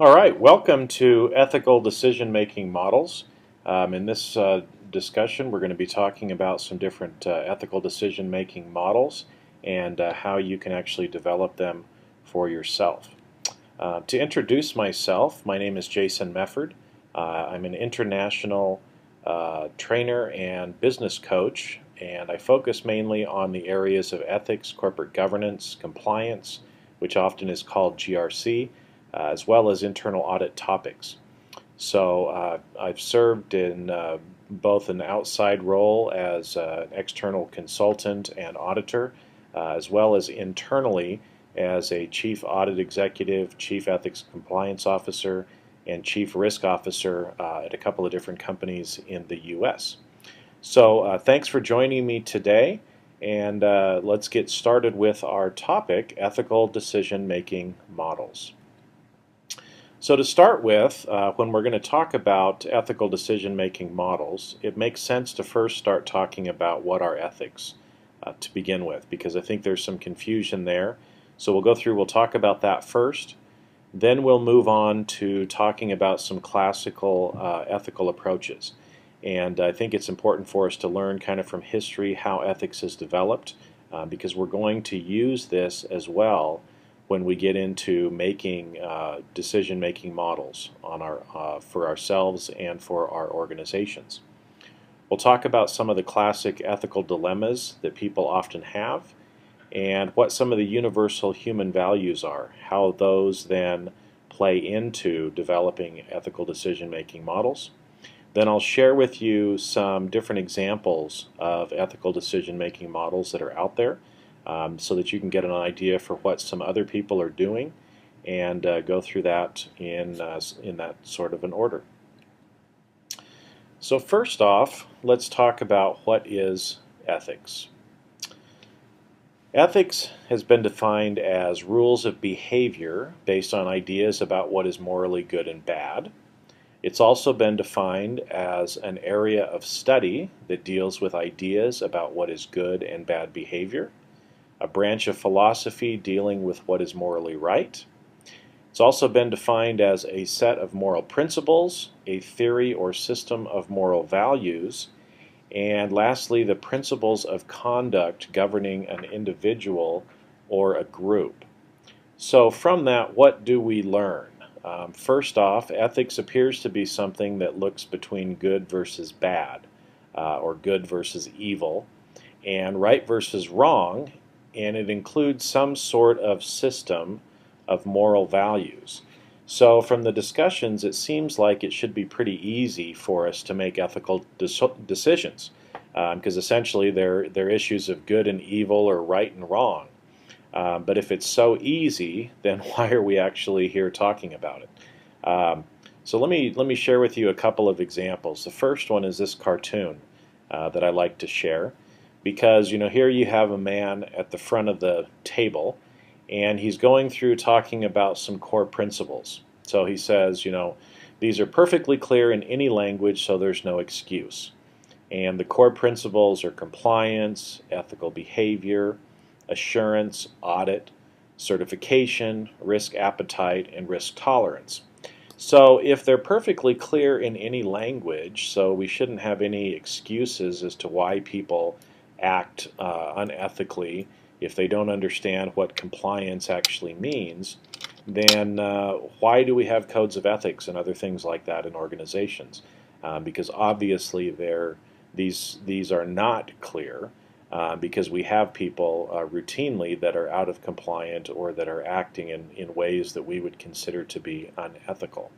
All right, welcome to Ethical Decision Making Models. In this discussion, we're going to be talking about some different ethical decision making models and how you can actually develop them for yourself. To introduce myself, my name is Jason Mefford. I'm an international trainer and business coach, and I focus mainly on the areas of ethics, corporate governance, compliance, which often is called GRC, as well as internal audit topics. So I've served in both an outside role as an external consultant and auditor, as well as internally as a chief audit executive, chief ethics compliance officer, and chief risk officer at a couple of different companies in the U.S. So thanks for joining me today, and let's get started with our topic, ethical decision-making models. So to start with, when we're going to talk about ethical decision-making models, it makes sense to first start talking about what are ethics to begin with, because I think there's some confusion there. So we'll talk about that first. Then we'll move on to talking about some classical ethical approaches. And I think it's important for us to learn kind of from history how ethics has developed, because we're going to use this as well when we get into making decision-making models on for ourselves and for our organizations. We'll talk about some of the classic ethical dilemmas that people often have and what some of the universal human values are, how those then play into developing ethical decision-making models. Then I'll share with you some different examples of ethical decision-making models that are out there, so that you can get an idea for what some other people are doing and go through that in that sort of an order. So first off, let's talk about what is ethics. Ethics has been defined as rules of behavior based on ideas about what is morally good and bad. It's also been defined as an area of study that deals with ideas about what is good and bad behavior, a branch of philosophy dealing with what is morally right. It's also been defined as a set of moral principles, a theory or system of moral values, and lastly, the principles of conduct governing an individual or a group. So from that, what do we learn? First off, ethics appears to be something that looks between good versus bad, or good versus evil, and right versus wrong, and it includes some sort of system of moral values. So from the discussions, it seems like it should be pretty easy for us to make ethical decisions, because essentially they're issues of good and evil or right and wrong. But if it's so easy, then why are we actually here talking about it? So let me share with you a couple of examples. The first one is this cartoon that I like to share, because here you have a man at the front of the table, and he's going through talking about some core principles. So he says, these are perfectly clear in any language, so there's no excuse. And the core principles are compliance, ethical behavior, assurance, audit, certification, risk appetite, and risk tolerance. So if they're perfectly clear in any language, so we shouldn't have any excuses as to why people act unethically if they don't understand what compliance actually means, then why do we have codes of ethics and other things like that in organizations? Because obviously these are not clear, because we have people routinely that are out of compliant or that are acting in ways that we would consider to be unethical.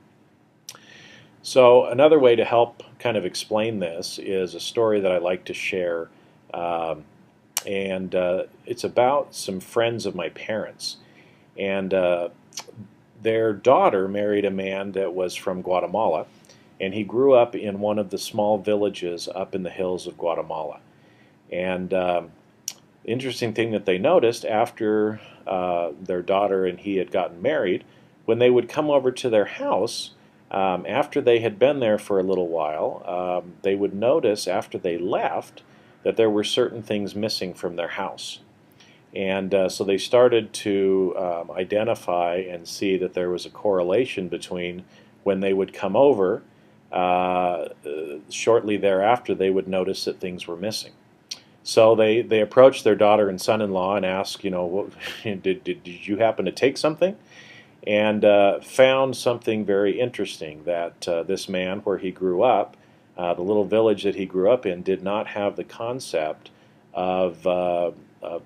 So another way to help kind of explain this is a story that I like to share, and it's about some friends of my parents. And their daughter married a man that was from Guatemala, and he grew up in one of the small villages up in the hills of Guatemala. And the interesting thing that they noticed after their daughter and he had gotten married, when they would come over to their house, after they had been there for a little while, they would notice after they left that there were certain things missing from their house. And so they started to identify and see that there was a correlation between when they would come over, shortly thereafter they would notice that things were missing. So they approached their daughter and son-in-law and asked, did you happen to take something? And found something very interesting, that this man, where he grew up, the little village that he grew up in, did not have the concept of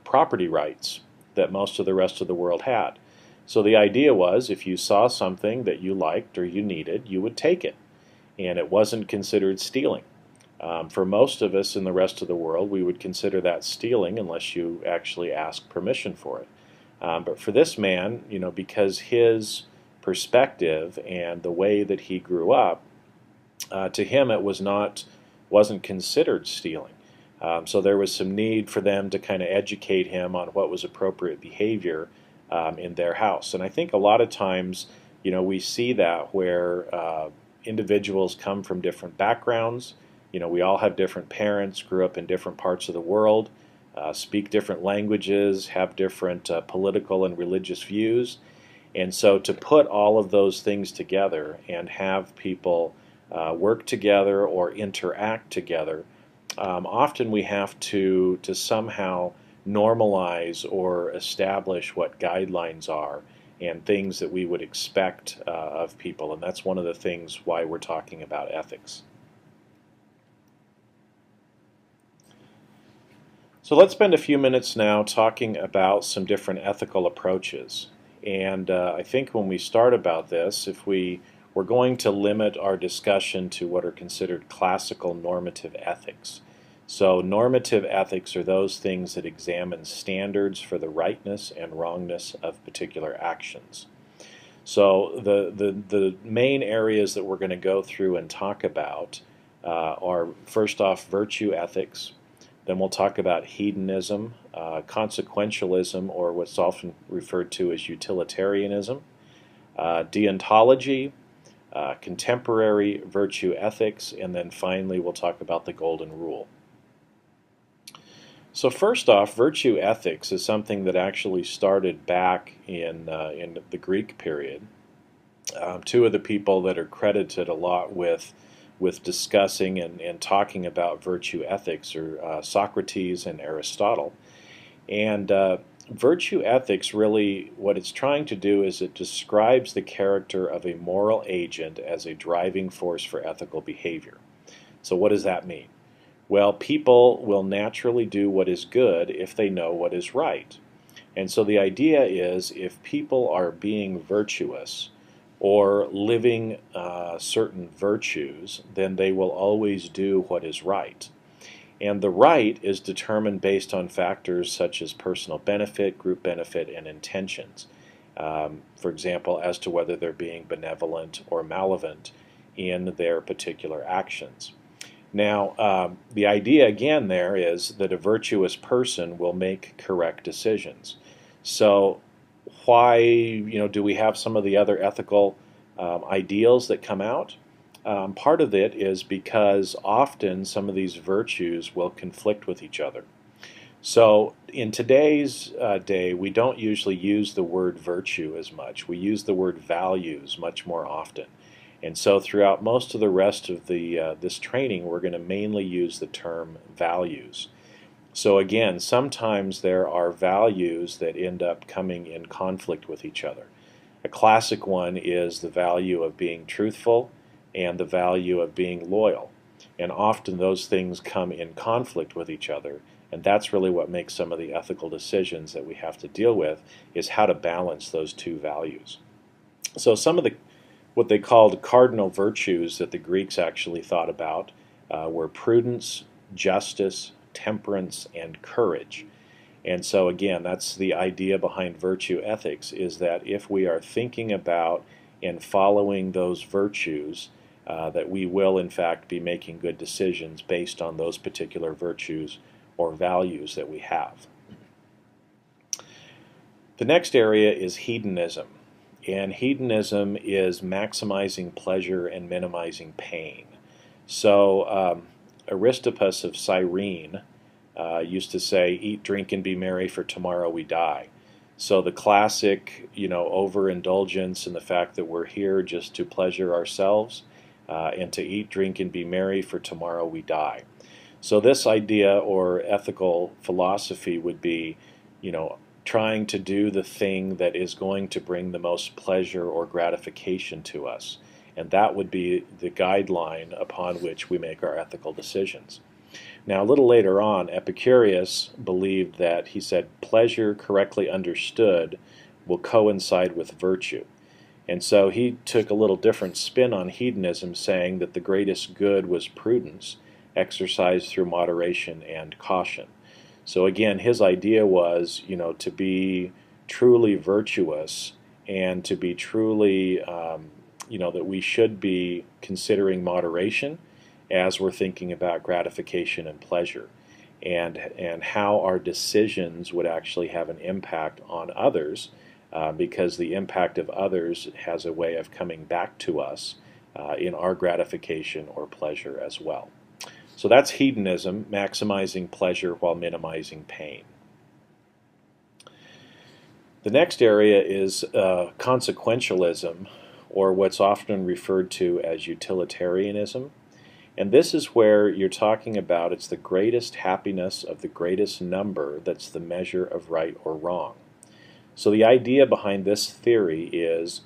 property rights that most of the rest of the world had. So the idea was, if you saw something that you liked or you needed, you would take it, and it wasn't considered stealing. For most of us in the rest of the world, we would consider that stealing unless you actually ask permission for it. But for this man, because his perspective and the way that he grew up, to him it wasn't considered stealing. So there was some need for them to kind of educate him on what was appropriate behavior in their house. And I think a lot of times, we see that where individuals come from different backgrounds. We all have different parents, grew up in different parts of the world, speak different languages, have different political and religious views. And so to put all of those things together and have people work together or interact together, often we have to somehow normalize or establish what guidelines are and things that we would expect of people. And that's one of the things why we're talking about ethics. So let's spend a few minutes now talking about some different ethical approaches. And I think when we start about this, if we're going to limit our discussion to what are considered classical normative ethics. So normative ethics are those things that examine standards for the rightness and wrongness of particular actions. So the main areas that we're going to go through and talk about are, first off, virtue ethics. Then we'll talk about hedonism, consequentialism, or what's often referred to as utilitarianism, deontology, contemporary virtue ethics, and then finally we'll talk about the golden rule. So first off, virtue ethics is something that actually started back in the Greek period. Two of the people that are credited a lot with discussing and talking about virtue ethics are Socrates and Aristotle. And virtue ethics, really what it's trying to do is it describes the character of a moral agent as a driving force for ethical behavior. So what does that mean? Well, people will naturally do what is good if they know what is right. And so the idea is, if people are being virtuous or living certain virtues, then they will always do what is right. And the right is determined based on factors such as personal benefit, group benefit, and intentions. For example, as to whether they're being benevolent or malevolent in their particular actions. Now, the idea again there is that a virtuous person will make correct decisions. So why do we have some of the other ethical ideals that come out? Part of it is because often some of these virtues will conflict with each other. So in today's day, we don't usually use the word virtue as much. We use the word values much more often. And so throughout most of the rest of this training, we're going to mainly use the term values. So again, sometimes there are values that end up coming in conflict with each other. A classic one is the value of being truthful and the value of being loyal. And often those things come in conflict with each other, and that's really what makes some of the ethical decisions that we have to deal with, is how to balance those two values. So some of what they called cardinal virtues that the Greeks actually thought about were prudence, justice, temperance, and courage. And so again, that's the idea behind virtue ethics, is that if we are thinking about and following those virtues, that we will in fact be making good decisions based on those particular virtues or values that we have. The next area is hedonism. And hedonism is maximizing pleasure and minimizing pain. So Aristippus of Cyrene used to say, "Eat, drink, and be merry, for tomorrow we die." So the classic, overindulgence in the fact that we're here just to pleasure ourselves and to eat, drink, and be merry, for tomorrow we die. So this idea or ethical philosophy would be, trying to do the thing that is going to bring the most pleasure or gratification to us. And that would be the guideline upon which we make our ethical decisions. Now, a little later on, Epicurus believed that, he said, pleasure correctly understood will coincide with virtue. And so he took a little different spin on hedonism, saying that the greatest good was prudence, exercised through moderation and caution. So again, his idea was, to be truly virtuous and to be truly, that we should be considering moderation as we're thinking about gratification and pleasure, and how our decisions would actually have an impact on others, because the impact of others has a way of coming back to us in our gratification or pleasure as well. So that's hedonism, maximizing pleasure while minimizing pain. The next area is consequentialism, or what's often referred to as utilitarianism. And this is where you're talking about it's the greatest happiness of the greatest number that's the measure of right or wrong. So the idea behind this theory is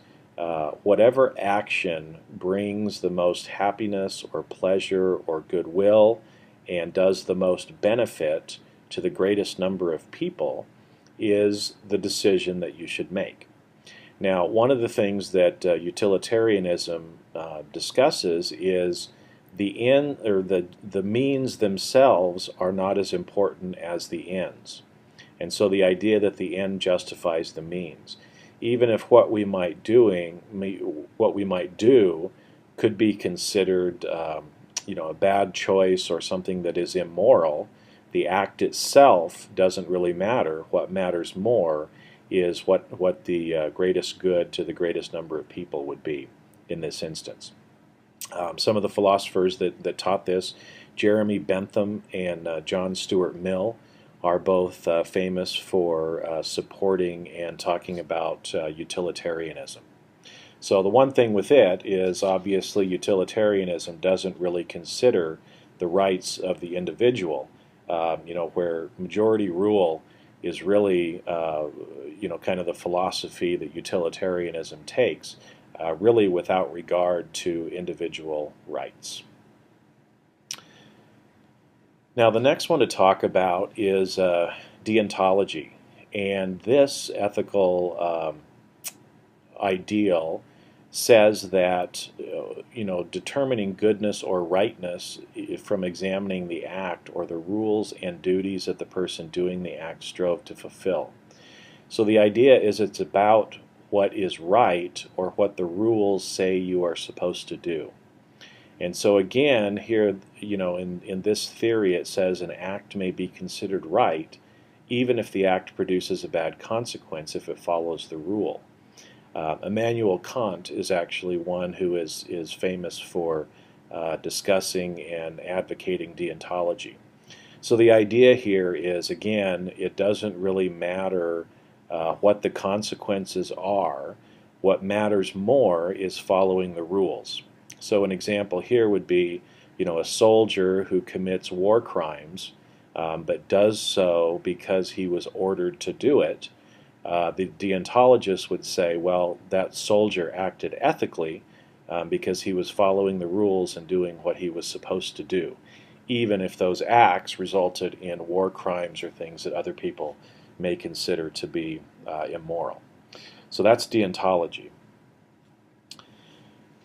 whatever action brings the most happiness or pleasure or goodwill and does the most benefit to the greatest number of people is the decision that you should make. Now, one of the things that utilitarianism discusses is the end, or the means themselves are not as important as the ends. And so the idea that the end justifies the means. Even if what we might do could be considered a bad choice or something that is immoral, the act itself doesn't really matter. What matters more is what the greatest good to the greatest number of people would be in this instance. Some of the philosophers that taught this, Jeremy Bentham and John Stuart Mill, are both famous for supporting and talking about utilitarianism. So the one thing with it is obviously utilitarianism doesn't really consider the rights of the individual, where majority rule is really kind of the philosophy that utilitarianism takes, really without regard to individual rights. Now, the next one to talk about is deontology, and this ethical ideal says that determining goodness or rightness from examining the act or the rules and duties that the person doing the act strove to fulfill. So the idea is it's about what is right or what the rules say you are supposed to do. And so again, here, in this theory, it says an act may be considered right even if the act produces a bad consequence if it follows the rule. Immanuel Kant is actually one who is famous for discussing and advocating deontology. So the idea here is, again, it doesn't really matter what the consequences are. What matters more is following the rules. So an example here would be, a soldier who commits war crimes, but does so because he was ordered to do it. The deontologist would say, well, that soldier acted ethically because he was following the rules and doing what he was supposed to do, even if those acts resulted in war crimes or things that other people may consider to be immoral. So that's deontology.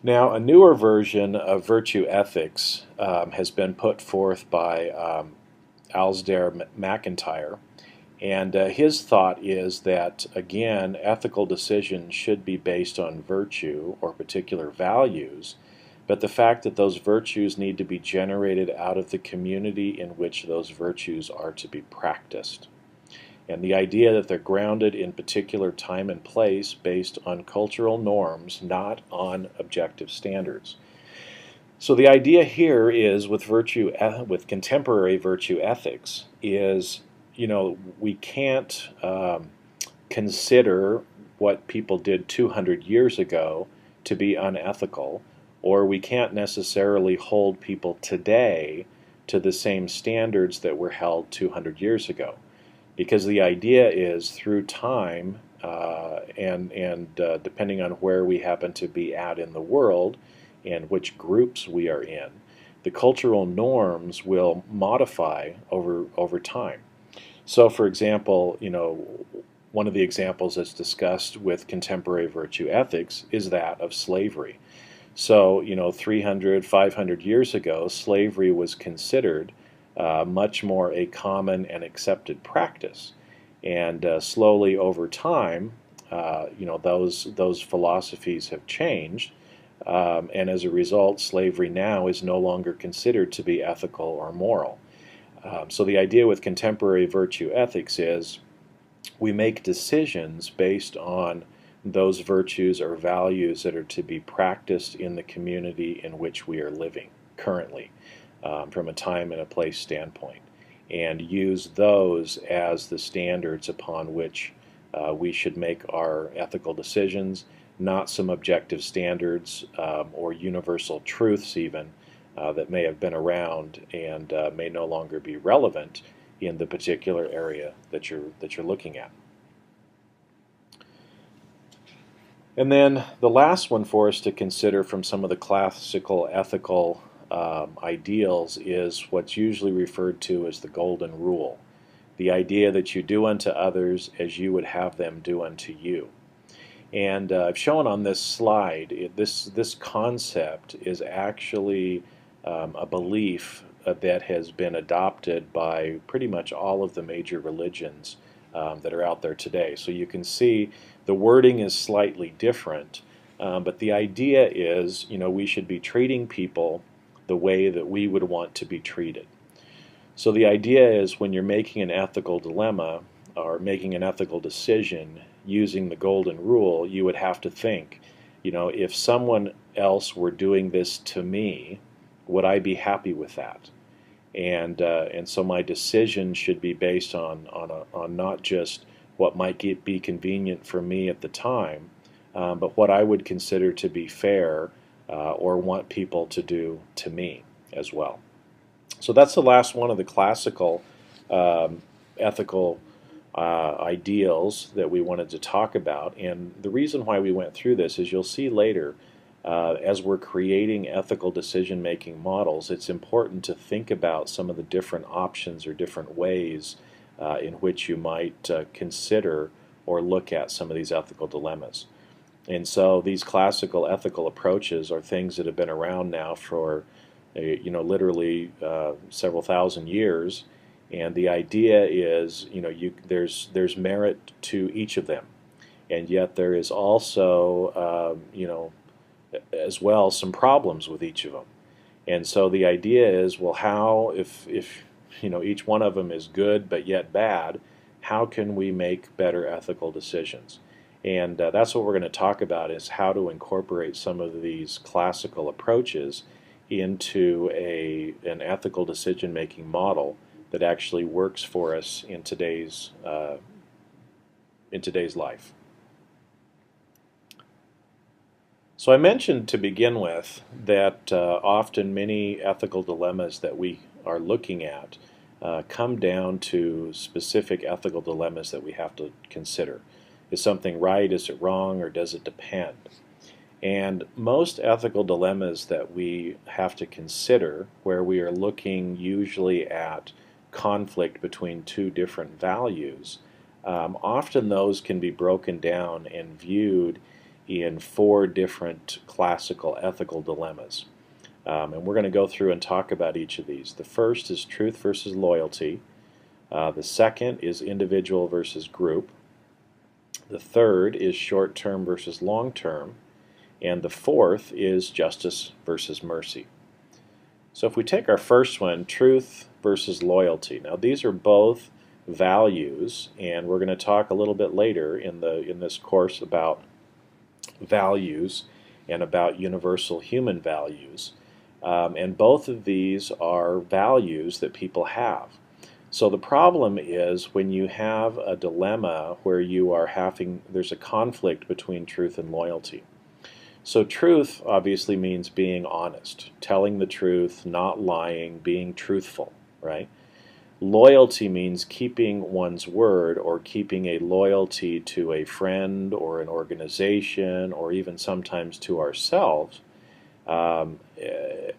Now, a newer version of virtue ethics has been put forth by Alasdair MacIntyre, and his thought is that, again, ethical decisions should be based on virtue or particular values, but the fact that those virtues need to be generated out of the community in which those virtues are to be practiced. And the idea that they're grounded in particular time and place based on cultural norms, not on objective standards. So the idea here is with contemporary virtue ethics is, we can't consider what people did 200 years ago to be unethical, or we can't necessarily hold people today to the same standards that were held 200 years ago. Because the idea is through time and depending on where we happen to be at in the world and which groups we are in, the cultural norms will modify over time. So, for example, one of the examples that's discussed with contemporary virtue ethics is that of slavery. So, 300, 500 years ago, slavery was considered much more a common and accepted practice. And slowly over time, those philosophies have changed. And as a result, slavery now is no longer considered to be ethical or moral. So the idea with contemporary virtue ethics is we make decisions based on those virtues or values that are to be practiced in the community in which we are living currently, from a time and a place standpoint, and use those as the standards upon which we should make our ethical decisions, not some objective standards or universal truths even that may have been around and may no longer be relevant in the particular area that you're looking at. And then the last one for us to consider from some of the classical ethical ideals is what's usually referred to as the golden rule. The idea that you do unto others as you would have them do unto you. And I've shown on this slide, this concept is actually a belief that has been adopted by pretty much all of the major religions that are out there today. So you can see the wording is slightly different, but the idea is, we should be treating people the way that we would want to be treated. So the idea is when you're making an ethical dilemma or making an ethical decision using the golden rule, you would have to think, if someone else were doing this to me, would I be happy with that? And so my decision should be based on not just what might be convenient for me at the time, but what I would consider to be fair or want people to do to me as well. So that's the last one of the classical ethical ideals that we wanted to talk about. And the reason why we went through this is you'll see later, as we're creating ethical decision-making models, it's important to think about some of the different options or different ways in which you might consider or look at some of these ethical dilemmas. And so these classical ethical approaches are things that have been around now for literally several thousand years, and the idea is there's merit to each of them, and yet there is also as well some problems with each of them. And so the idea is, well, how if each one of them is good but yet bad, how can we make better ethical decisions? And that's what we're going to talk about, is how to incorporate some of these classical approaches into an ethical decision-making model that actually works for us in today's life. So I mentioned to begin with that often many ethical dilemmas that we are looking at come down to specific ethical dilemmas that we have to consider. Is something right? Is it wrong? Or does it depend? And most ethical dilemmas that we have to consider, where we are looking usually at conflict between two different values, often those can be broken down and viewed in 4 different classical ethical dilemmas. And we're going to go through and talk about each of these. The first is truth versus loyalty. The second is individual versus group. The third is short-term versus long-term. And the fourth is justice versus mercy. So if we take our first one, truth versus loyalty. Now these are both values, and we're going to talk a little bit later in this course about values and about universal human values. And both of these are values that people have. So the problem is when you have a dilemma where you are there's a conflict between truth and loyalty. So truth obviously means being honest, telling the truth, not lying, being truthful, right? Loyalty means keeping one's word or keeping a loyalty to a friend or an organization or even sometimes to ourselves that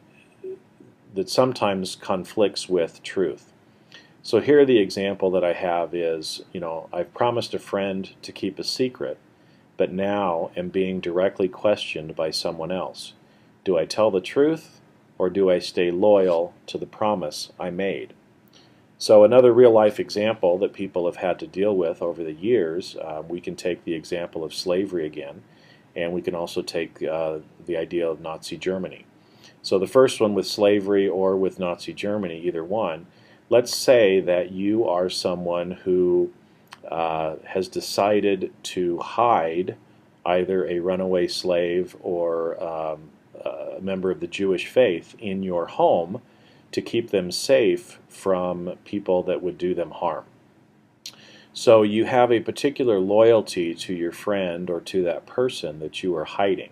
sometimes conflicts with truth. So here the example that I have is, I've promised a friend to keep a secret, but now am being directly questioned by someone else. Do I tell the truth or do I stay loyal to the promise I made? So another real-life example that people have had to deal with over the years, we can take the example of slavery again, and we can also take the idea of Nazi Germany. So the first one with slavery or with Nazi Germany, either one, let's say that you are someone who has decided to hide either a runaway slave or a member of the Jewish faith in your home to keep them safe from people that would do them harm. So you have a particular loyalty to your friend or to that person that you are hiding.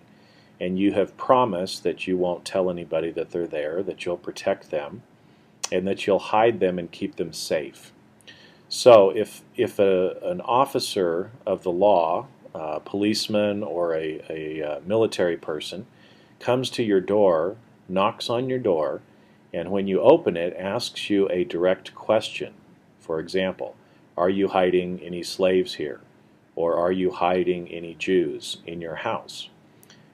And you have promised that you won't tell anybody that they're there, that you'll protect them, and that you'll hide them and keep them safe. So if an officer of the law, a policeman or a military person, comes to your door, knocks on your door, and when you open it, asks you a direct question. For example, are you hiding any slaves here? Or are you hiding any Jews in your house?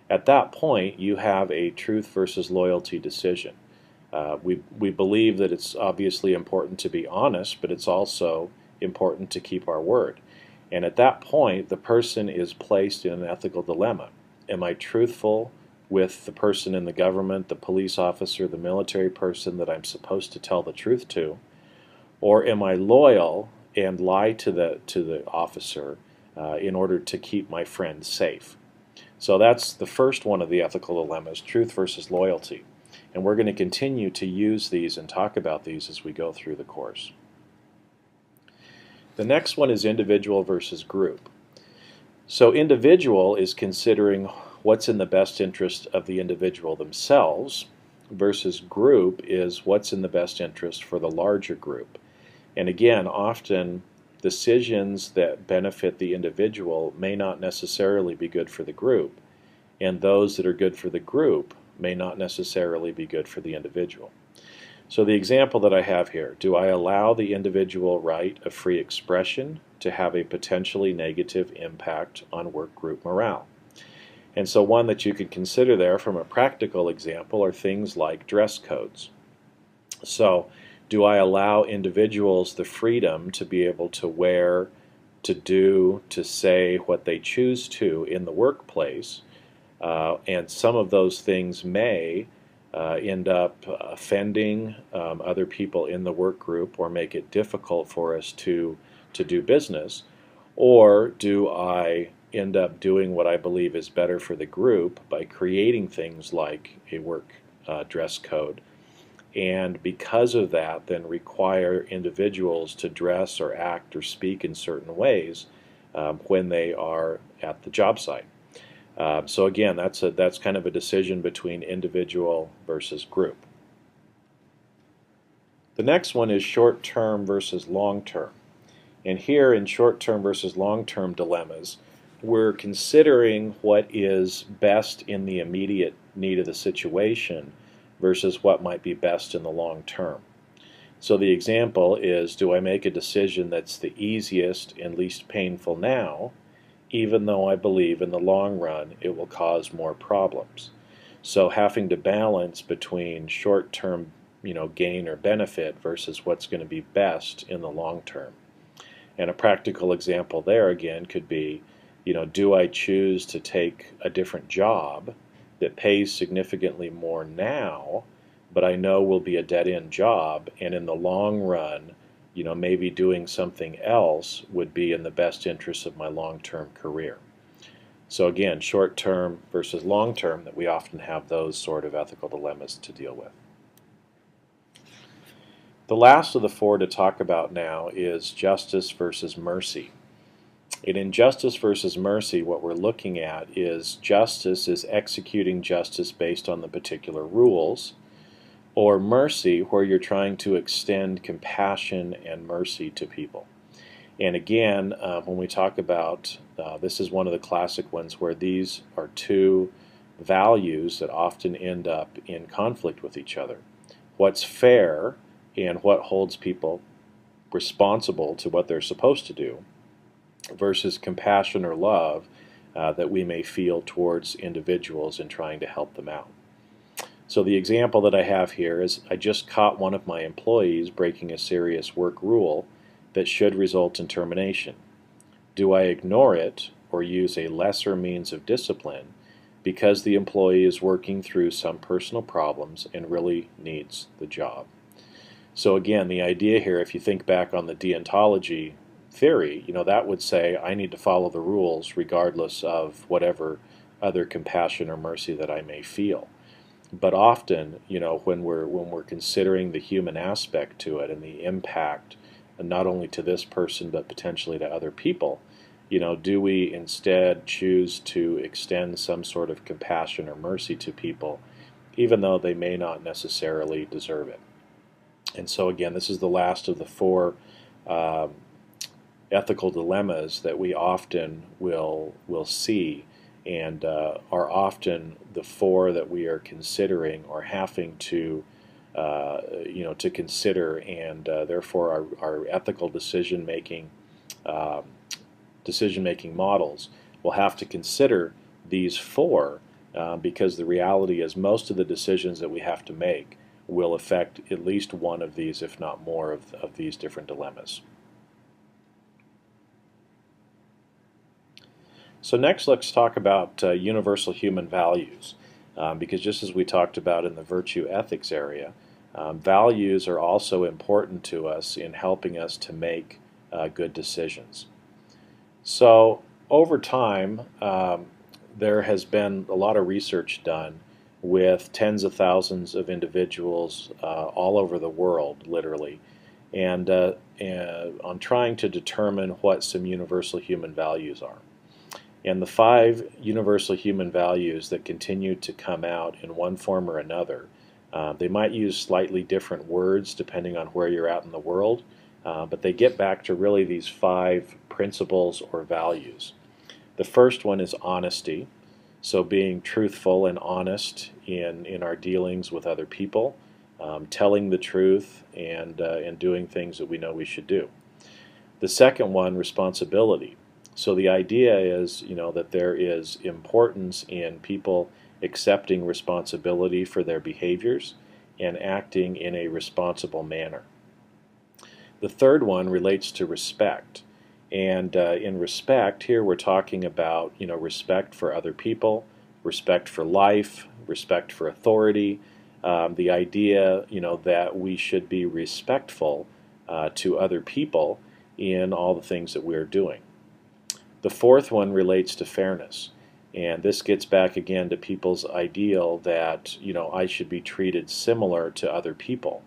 At that point, you have a truth versus loyalty decision. We believe that it's obviously important to be honest, but it's also important to keep our word. And at that point, the person is placed in an ethical dilemma. Am I truthful with the person in the government, the police officer, the military person that I'm supposed to tell the truth to? Or am I loyal and lie to the officer in order to keep my friend safe? So that's the first one of the ethical dilemmas, truth versus loyalty. And we're going to continue to use these and talk about these as we go through the course. The next one is individual versus group. So individual is considering what's in the best interest of the individual themselves, versus group is what's in the best interest for the larger group. And again, often decisions that benefit the individual may not necessarily be good for the group, and those that are good for the group may not necessarily be good for the individual. So the example that I have here, do I allow the individual right of free expression to have a potentially negative impact on work group morale? And so one that you could consider there from a practical example are things like dress codes. So do I allow individuals the freedom to be able to wear, to do, to say what they choose to in the workplace? And some of those things may end up offending other people in the work group or make it difficult for us to do business. Or do I end up doing what I believe is better for the group by creating things like a work dress code, and because of that then require individuals to dress or act or speak in certain ways when they are at the job site. So again, that's kind of a decision between individual versus group. The next one is short-term versus long-term. And here in short-term versus long-term dilemmas, we're considering what is best in the immediate need of the situation versus what might be best in the long term. So the example is, do I make a decision that's the easiest and least painful now, even though I believe in the long run it will cause more problems? So having to balance between short-term gain or benefit versus what's going to be best in the long term. And a practical example there again could be, do I choose to take a different job that pays significantly more now, but I know will be a dead-end job, and in the long run, maybe doing something else would be in the best interest of my long-term career. So again, short term versus long term, that we often have those sort of ethical dilemmas to deal with. The last of the four to talk about now is justice versus mercy. And in justice versus mercy, what we're looking at is justice is executing justice based on the particular rules, or mercy, where you're trying to extend compassion and mercy to people. And again, when we talk about, this is one of the classic ones where these are two values that often end up in conflict with each other. What's fair and what holds people responsible to what they're supposed to do, versus compassion or love that we may feel towards individuals in trying to help them out. So the example that I have here is I just caught one of my employees breaking a serious work rule that should result in termination. Do I ignore it or use a lesser means of discipline because the employee is working through some personal problems and really needs the job? So again, the idea here, if you think back on the deontology theory, that would say I need to follow the rules regardless of whatever other compassion or mercy that I may feel. But often, when we're considering the human aspect to it and the impact, and not only to this person but potentially to other people, do we instead choose to extend some sort of compassion or mercy to people, even though they may not necessarily deserve it? And so again, this is the last of the four ethical dilemmas that we often will see, and are often the four that we are considering or having to to consider, and therefore our ethical decision-making models will have to consider these four, because the reality is most of the decisions that we have to make will affect at least one of these, if not more, of these different dilemmas. So next, let's talk about universal human values, because just as we talked about in the virtue ethics area, values are also important to us in helping us to make good decisions. So over time, there has been a lot of research done with tens of thousands of individuals all over the world, literally, and on trying to determine what some universal human values are. And the 5 universal human values that continue to come out in one form or another, they might use slightly different words depending on where you're at in the world, but they get back to really these 5 principles or values. The first one is honesty, so being truthful and honest in our dealings with other people, telling the truth, and doing things that we know we should do. The second one, responsibility. So the idea is, that there is importance in people accepting responsibility for their behaviors and acting in a responsible manner. The third one relates to respect. And in respect, here we're talking about, respect for other people, respect for life, respect for authority, the idea, that we should be respectful to other people in all the things that we're doing. The fourth one relates to fairness, and this gets back again to people's ideal that I should be treated similar to other people,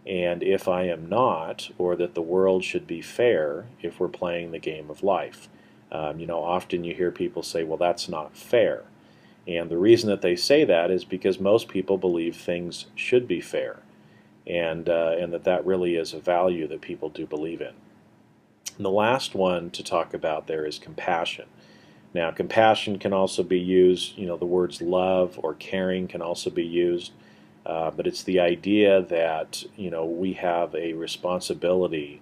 and if I am not, or that the world should be fair if we're playing the game of life. Often you hear people say, well, that's not fair, and the reason that they say that is because most people believe things should be fair, and that really is a value that people do believe in. And the last one to talk about there is compassion. Now, compassion can also be used, the words love or caring can also be used, but it's the idea that, we have a responsibility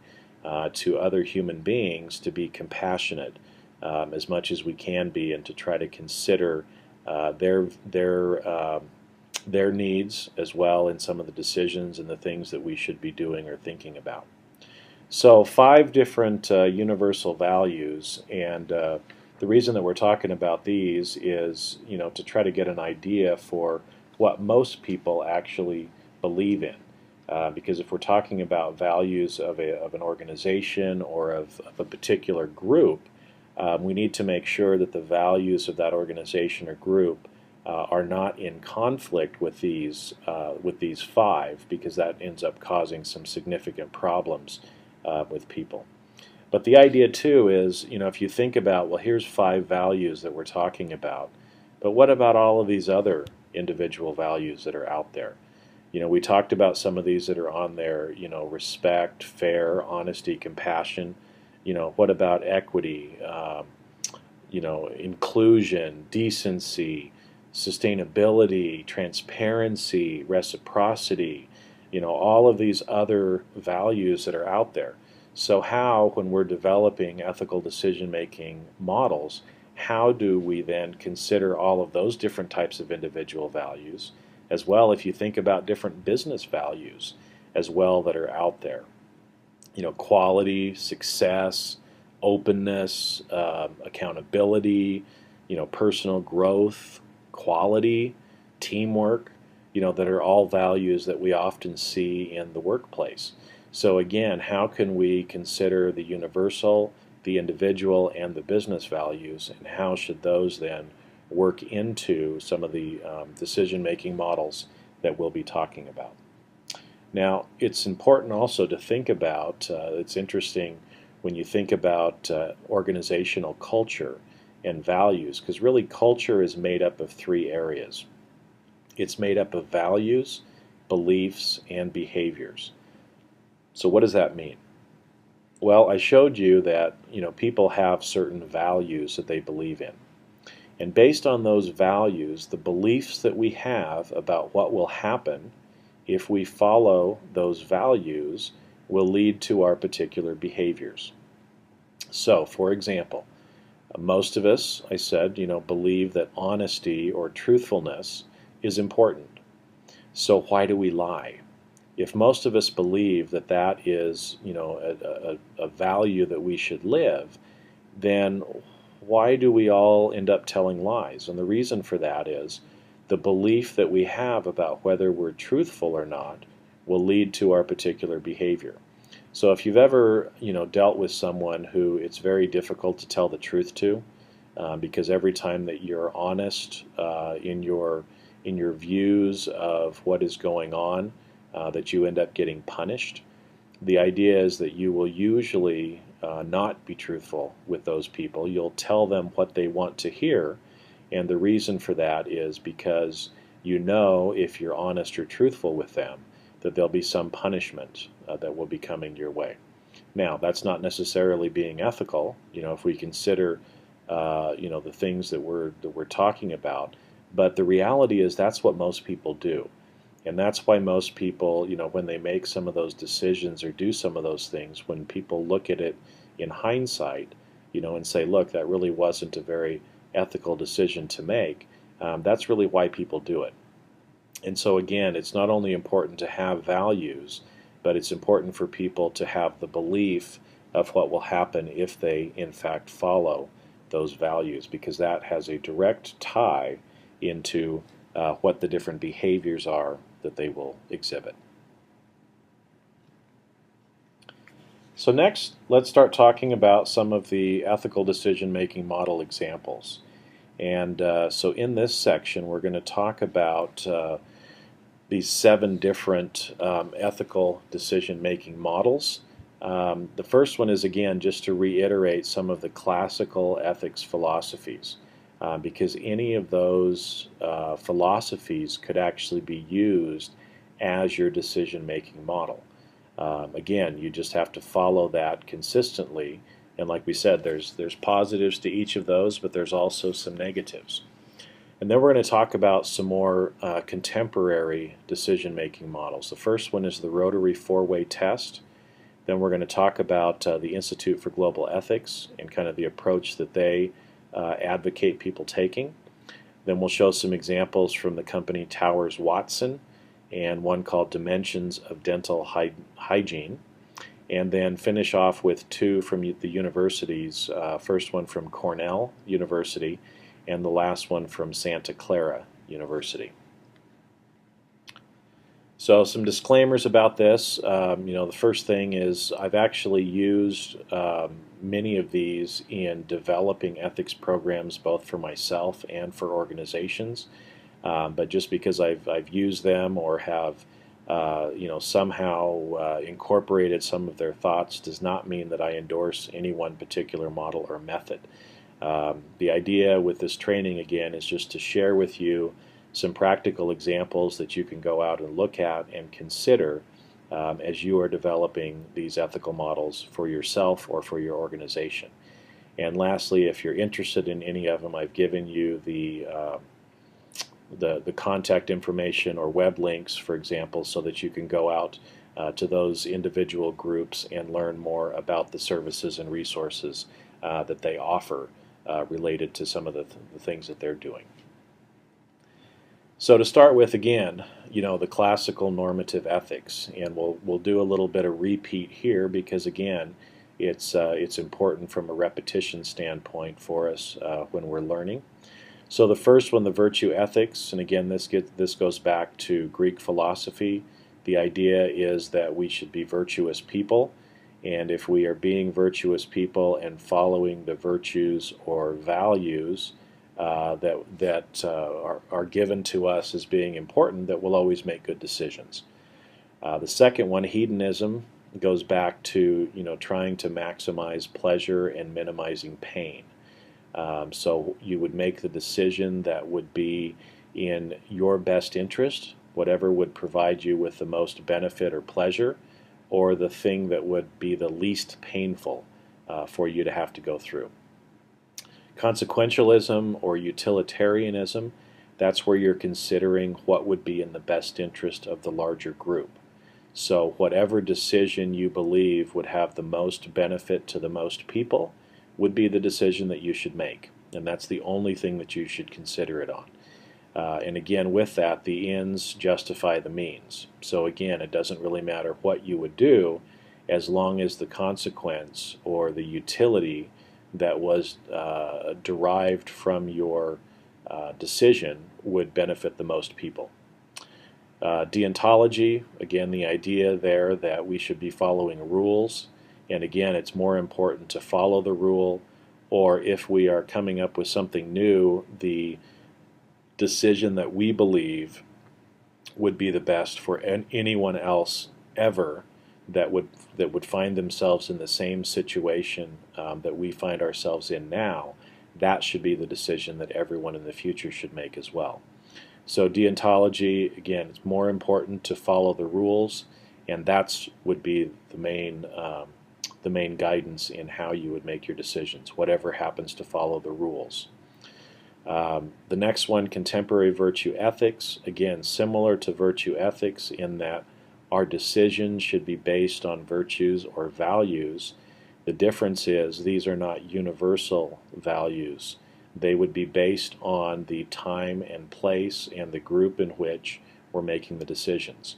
to other human beings to be compassionate as much as we can be, and to try to consider their needs as well in some of the decisions and the things that we should be doing or thinking about. So 5 different universal values, and the reason that we're talking about these is, to try to get an idea for what most people actually believe in. Because if we're talking about values of an organization or of a particular group, we need to make sure that the values of that organization or group are not in conflict with these five, because that ends up causing some significant problems with people. But the idea too is, if you think about, well, here's five values that we're talking about, but what about all of these other individual values that are out there? We talked about some of these that are on there, respect, fair, honesty, compassion. What about equity, inclusion, decency, sustainability, transparency, reciprocity, all of these other values that are out there. So how, when we're developing ethical decision-making models, how do we then consider all of those different types of individual values, as well if you think about different business values as well that are out there? Quality, success, openness, accountability, personal growth, quality, teamwork, that are all values that we often see in the workplace. So again, how can we consider the universal, the individual, and the business values, and how should those then work into some of the decision-making models that we'll be talking about? Now, it's important also to think about, it's interesting when you think about organizational culture and values, because really culture is made up of three areas. It's made up of values, beliefs, and behaviors. So what does that mean? Well, I showed you that people have certain values that they believe in. And based on those values, the beliefs that we have about what will happen if we follow those values will lead to our particular behaviors. So, for example, most of us, I said, believe that honesty or truthfulness is important. So why do we lie? If most of us believe that that is, a value that we should live, then why do we all end up telling lies? And the reason for that is the belief that we have about whether we're truthful or not will lead to our particular behavior. So if you've ever, dealt with someone who it's very difficult to tell the truth to, because every time that you're honest in your views of what is going on, that you end up getting punished. The idea is that you will usually not be truthful with those people. You'll tell them what they want to hear, and the reason for that is because if you're honest or truthful with them, that there'll be some punishment that will be coming your way. Now, that's not necessarily being ethical, if we consider the things that we're talking about, but the reality is that's what most people do. And that's why most people, when they make some of those decisions or do some of those things, when people look at it in hindsight, and say, look, that really wasn't a very ethical decision to make, that's really why people do it. And so again, it's not only important to have values, but it's important for people to have the belief of what will happen if they, in fact, follow those values, because that has a direct tie into what the different behaviors are that they will exhibit. So next, let's start talking about some of the ethical decision-making model examples. And so in this section, we're going to talk about these 7 different ethical decision-making models. The first one is, again, just to reiterate some of the classical ethics philosophies. Because any of those philosophies could actually be used as your decision-making model. Again, you just have to follow that consistently, and like we said, there's positives to each of those, but there's also some negatives. And then we're going to talk about some more contemporary decision-making models. The first one is the Rotary 4-Way Test. Then we're going to talk about the Institute for Global Ethics and kind of the approach that they advocate people taking. Then we'll show some examples from the company Towers Watson and one called Dimensions of Dental Hygiene. And then finish off with 2 from the universities, first one from Cornell University and the last one from Santa Clara University. So some disclaimers about this. The first thing is I've actually used many of these in developing ethics programs both for myself and for organizations. But just because I've used them or have somehow incorporated some of their thoughts does not mean that I endorse any one particular model or method. The idea with this training, again, is just to share with you some practical examples that you can go out and look at and consider as you are developing these ethical models for yourself or for your organization. And lastly, if you're interested in any of them, I've given you the contact information or web links, for example, so that you can go out to those individual groups and learn more about the services and resources that they offer related to some of the things that they're doing. So to start with, again, the classical normative ethics, and we'll do a little bit of repeat here because, again, it's important from a repetition standpoint for us when we're learning. So the first one, the virtue ethics, and again, this goes back to Greek philosophy. The idea is that we should be virtuous people, and if we are being virtuous people and following the virtues or values that are given to us as being important, that we'll always make good decisions. The second one, hedonism, goes back to trying to maximize pleasure and minimizing pain. So you would make the decision that would be in your best interest, whatever would provide you with the most benefit or pleasure, or the thing that would be the least painful for you to have to go through. Consequentialism or utilitarianism, that's where you're considering what would be in the best interest of the larger group. So whatever decision you believe would have the most benefit to the most people would be the decision that you should make. And that's the only thing that you should consider it on. And again, with that, the ends justify the means. So again, it doesn't really matter what you would do as long as the consequence or the utility that was derived from your decision would benefit the most people. Deontology, again, the idea there that we should be following rules. And again, it's more important to follow the rule, or if we are coming up with something new, the decision that we believe would be the best for anyone else ever that would find themselves in the same situation that we find ourselves in now, that should be the decision that everyone in the future should make as well. So deontology, again, it's more important to follow the rules, and that's would be the main guidance in how you would make your decisions, whatever happens to follow the rules. The next one, contemporary virtue ethics, again, similar to virtue ethics in that our decisions should be based on virtues or values. The difference is these are not universal values. They would be based on the time and place and the group in which we're making the decisions.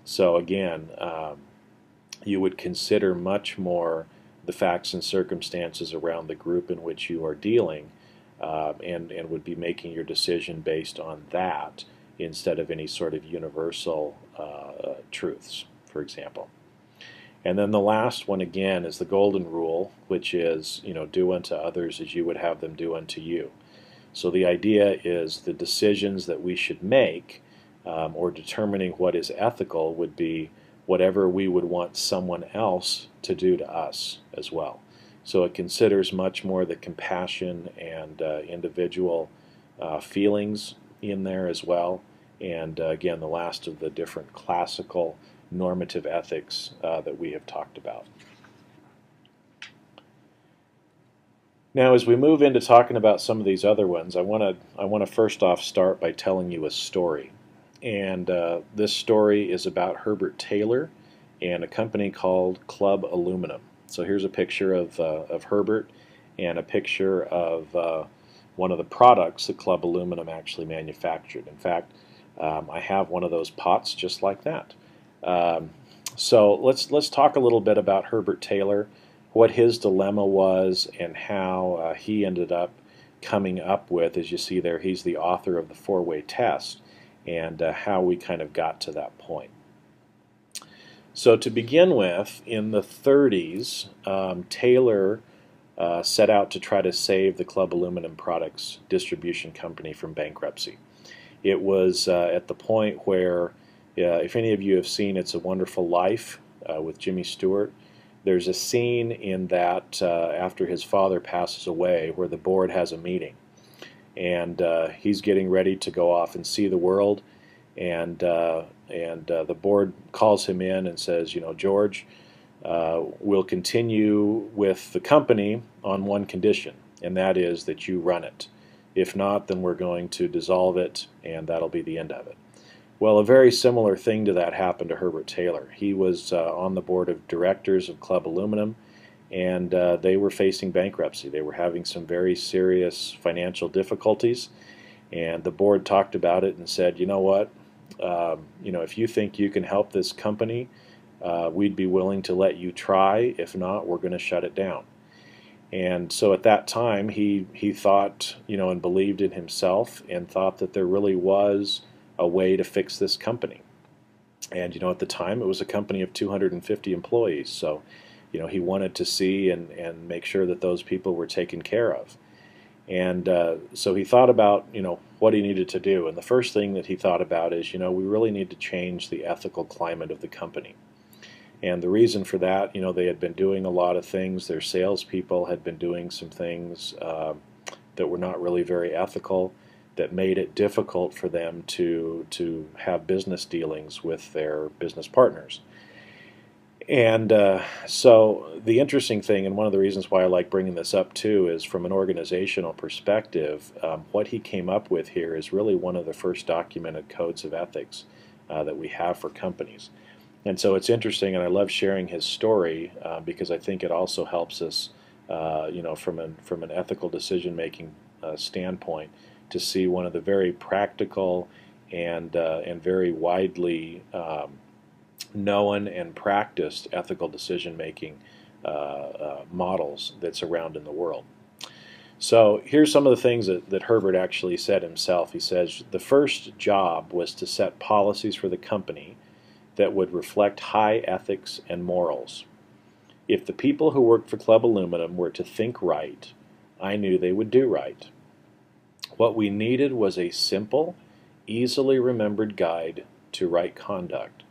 So again, you would consider much more the facts and circumstances around the group in which you are dealing, and would be making your decision based on that instead of any sort of universal truths, for example. And then the last one, again, is the golden rule, which is, do unto others as you would have them do unto you. So the idea is the decisions that we should make, or determining what is ethical, would be whatever we would want someone else to do to us as well. So it considers much more the compassion and individual feelings in there as well. And again, the last of the different classical normative ethics that we have talked about. Now, as we move into talking about some of these other ones, I want to first off start by telling you a story. And this story is about Herbert Taylor and a company called Club Aluminum. So here's a picture of Herbert and a picture of one of the products that Club Aluminum actually manufactured. In fact, I have one of those pots just like that. So let's talk a little bit about Herbert Taylor, what his dilemma was, and how he ended up coming up with, as you see there, he's the author of the four-way test, and how we kind of got to that point. So to begin with, in the 30s, Taylor set out to try to save the Club Aluminum Products distribution company from bankruptcy. It was at the point where, if any of you have seen It's a Wonderful Life with Jimmy Stewart, there's a scene in that after his father passes away where the board has a meeting, and he's getting ready to go off and see the world, and the board calls him in and says, George, we'll continue with the company on one condition, and that is that you run it. If not, then we're going to dissolve it, and that'll be the end of it. Well, a very similar thing to that happened to Herbert Taylor. He was on the board of directors of Club Aluminum, and they were facing bankruptcy. They were having some very serious financial difficulties, and the board talked about it and said, you know what, if you think you can help this company, we'd be willing to let you try. If not, we're going to shut it down. And so at that time, he thought, and believed in himself and thought that there really was a way to fix this company. And, at the time, it was a company of 250 employees. So, he wanted to see and make sure that those people were taken care of. And so he thought about, what he needed to do. And the first thing that he thought about is, we really need to change the ethical climate of the company. And the reason for that, they had been doing a lot of things. Their salespeople had been doing some things that were not really very ethical, that made it difficult for them to have business dealings with their business partners. And so the interesting thing, and one of the reasons why I like bringing this up too, is from an organizational perspective, what he came up with here is really one of the first documented codes of ethics that we have for companies. And so it's interesting, and I love sharing his story because I think it also helps us, from an ethical decision-making standpoint, to see one of the very practical and very widely known and practiced ethical decision-making models that's around in the world. So here's some of the things that Herbert actually said himself. He says the first job was to set policies for the company that would reflect high ethics and morals. If the people who worked for Club Aluminum were to think right, I knew they would do right. What we needed was a simple, easily remembered guide to right conduct,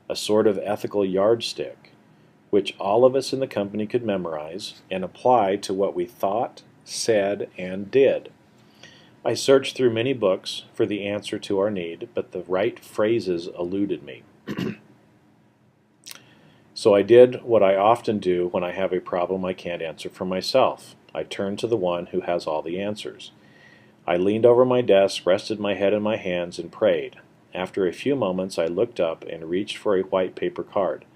a sort of ethical yardstick, which all of us in the company could memorize and apply to what we thought, said, and did. I searched through many books for the answer to our need, but the right phrases eluded me. So I did what I often do when I have a problem I can't answer for myself. I turned to the one who has all the answers. I leaned over my desk, rested my head in my hands, and prayed. After a few moments, I looked up and reached for a white paper card.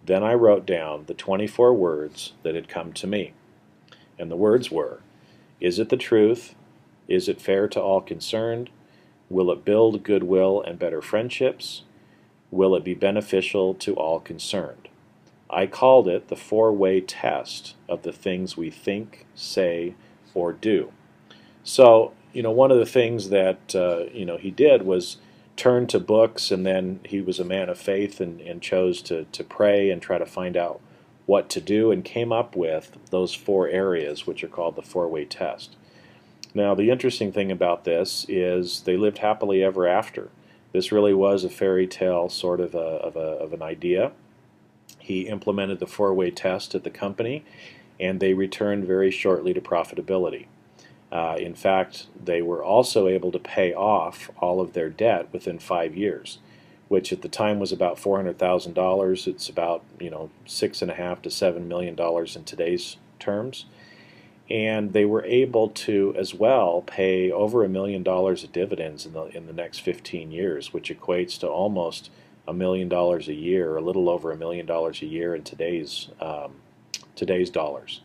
Then I wrote down the 24 words that had come to me. And the words were, is it the truth? Is it fair to all concerned? Will it build goodwill and better friendships? Will it be beneficial to all concerned? I called it the four-way test of the things we think, say, or do. So, one of the things that, he did was turn to books, and then he was a man of faith and chose to pray and try to find out what to do, and came up with those 4 areas, which are called the four-way test. Now, the interesting thing about this is they lived happily ever after. This really was a fairy tale sort of an idea. He implemented the four-way test at the company, and they returned very shortly to profitability. In fact, they were also able to pay off all of their debt within 5 years, which at the time was about $400,000. It's about $6.5 to $7 million in today's terms. And they were able to as well pay over $1 million of dividends in the next 15 years, which equates to almost $1 million a year, a little over $1 million a year in today's dollars.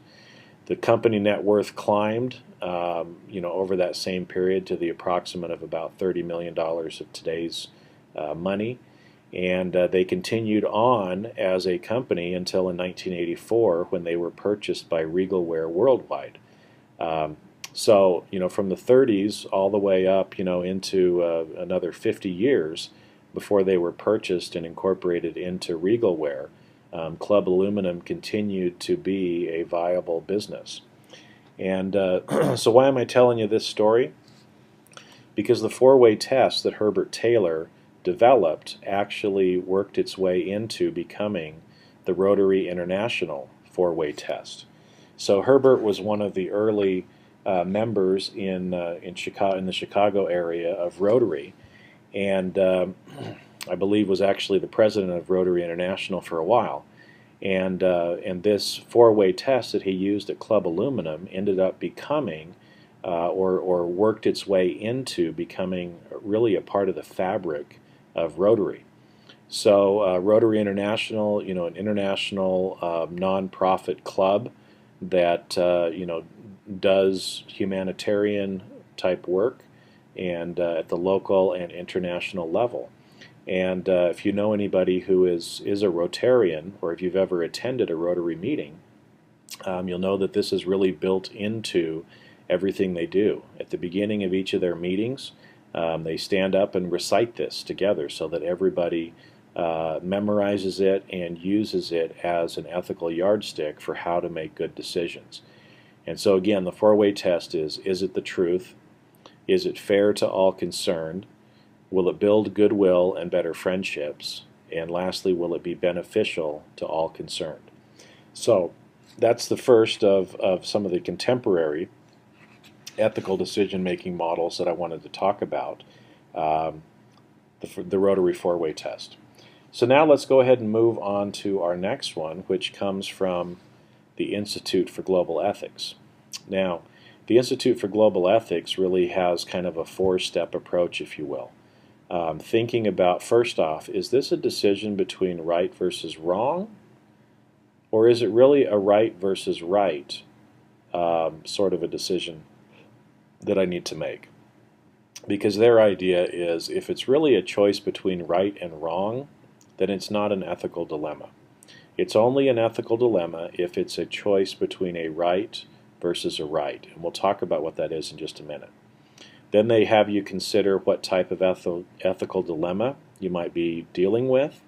The company net worth climbed, over that same period to the approximate of about $30 million of today's money, and they continued on as a company until in 1984 when they were purchased by Regalware Worldwide. So, from the 30s all the way up, into another 50 years before they were purchased and incorporated into Regalware, Club Aluminum continued to be a viable business. And so why am I telling you this story? Because the four-way test that Herbert Taylor developed actually worked its way into becoming the Rotary International four-way test. So Herbert was one of the early members in Chicago, in the Chicago area of Rotary, and I believe was actually the president of Rotary International for a while. And this four-way test that he used at Club Aluminum ended up becoming, or worked its way into becoming really a part of the fabric of Rotary. So Rotary International, an international nonprofit club that does humanitarian type work, and at the local and international level. And if you know anybody who is a Rotarian, or if you've ever attended a Rotary meeting, you'll know that this is really built into everything they do. At the beginning of each of their meetings, they stand up and recite this together so that everybody memorizes it and uses it as an ethical yardstick for how to make good decisions. And so again, the four-way test is it the truth? Is it fair to all concerned? Will it build goodwill and better friendships? And lastly, will it be beneficial to all concerned? So that's the first of some of the contemporary ethical decision-making models that I wanted to talk about, the Rotary four-way test. So now let's go ahead and move on to our next one, which comes from the Institute for Global Ethics. Now, the Institute for Global Ethics really has kind of a four-step approach, if you will. Thinking about, first off, is this a decision between right versus wrong? Or is it really a right versus right sort of a decision that I need to make? Because their idea is, if it's really a choice between right and wrong, then it's not an ethical dilemma. It's only an ethical dilemma if it's a choice between a right versus a right. And we'll talk about what that is in just a minute. Then they have you consider what type of ethical dilemma you might be dealing with,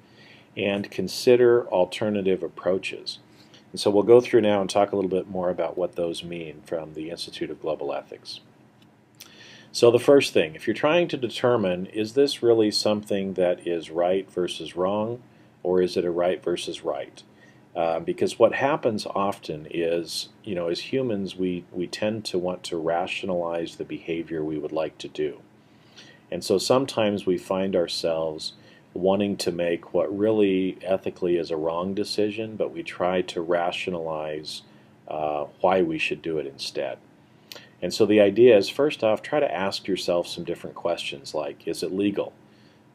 and consider alternative approaches. And so we'll go through now and talk a little bit more about what those mean from the Institute of Global Ethics. So the first thing, if you're trying to determine, is this really something that is right versus wrong, or is it a right versus right? Because what happens often is, as humans, we tend to want to rationalize the behavior we would like to do. And so sometimes we find ourselves wanting to make what really ethically is a wrong decision, but we try to rationalize why we should do it instead. And so the idea is, first off, try to ask yourself some different questions like, is it legal?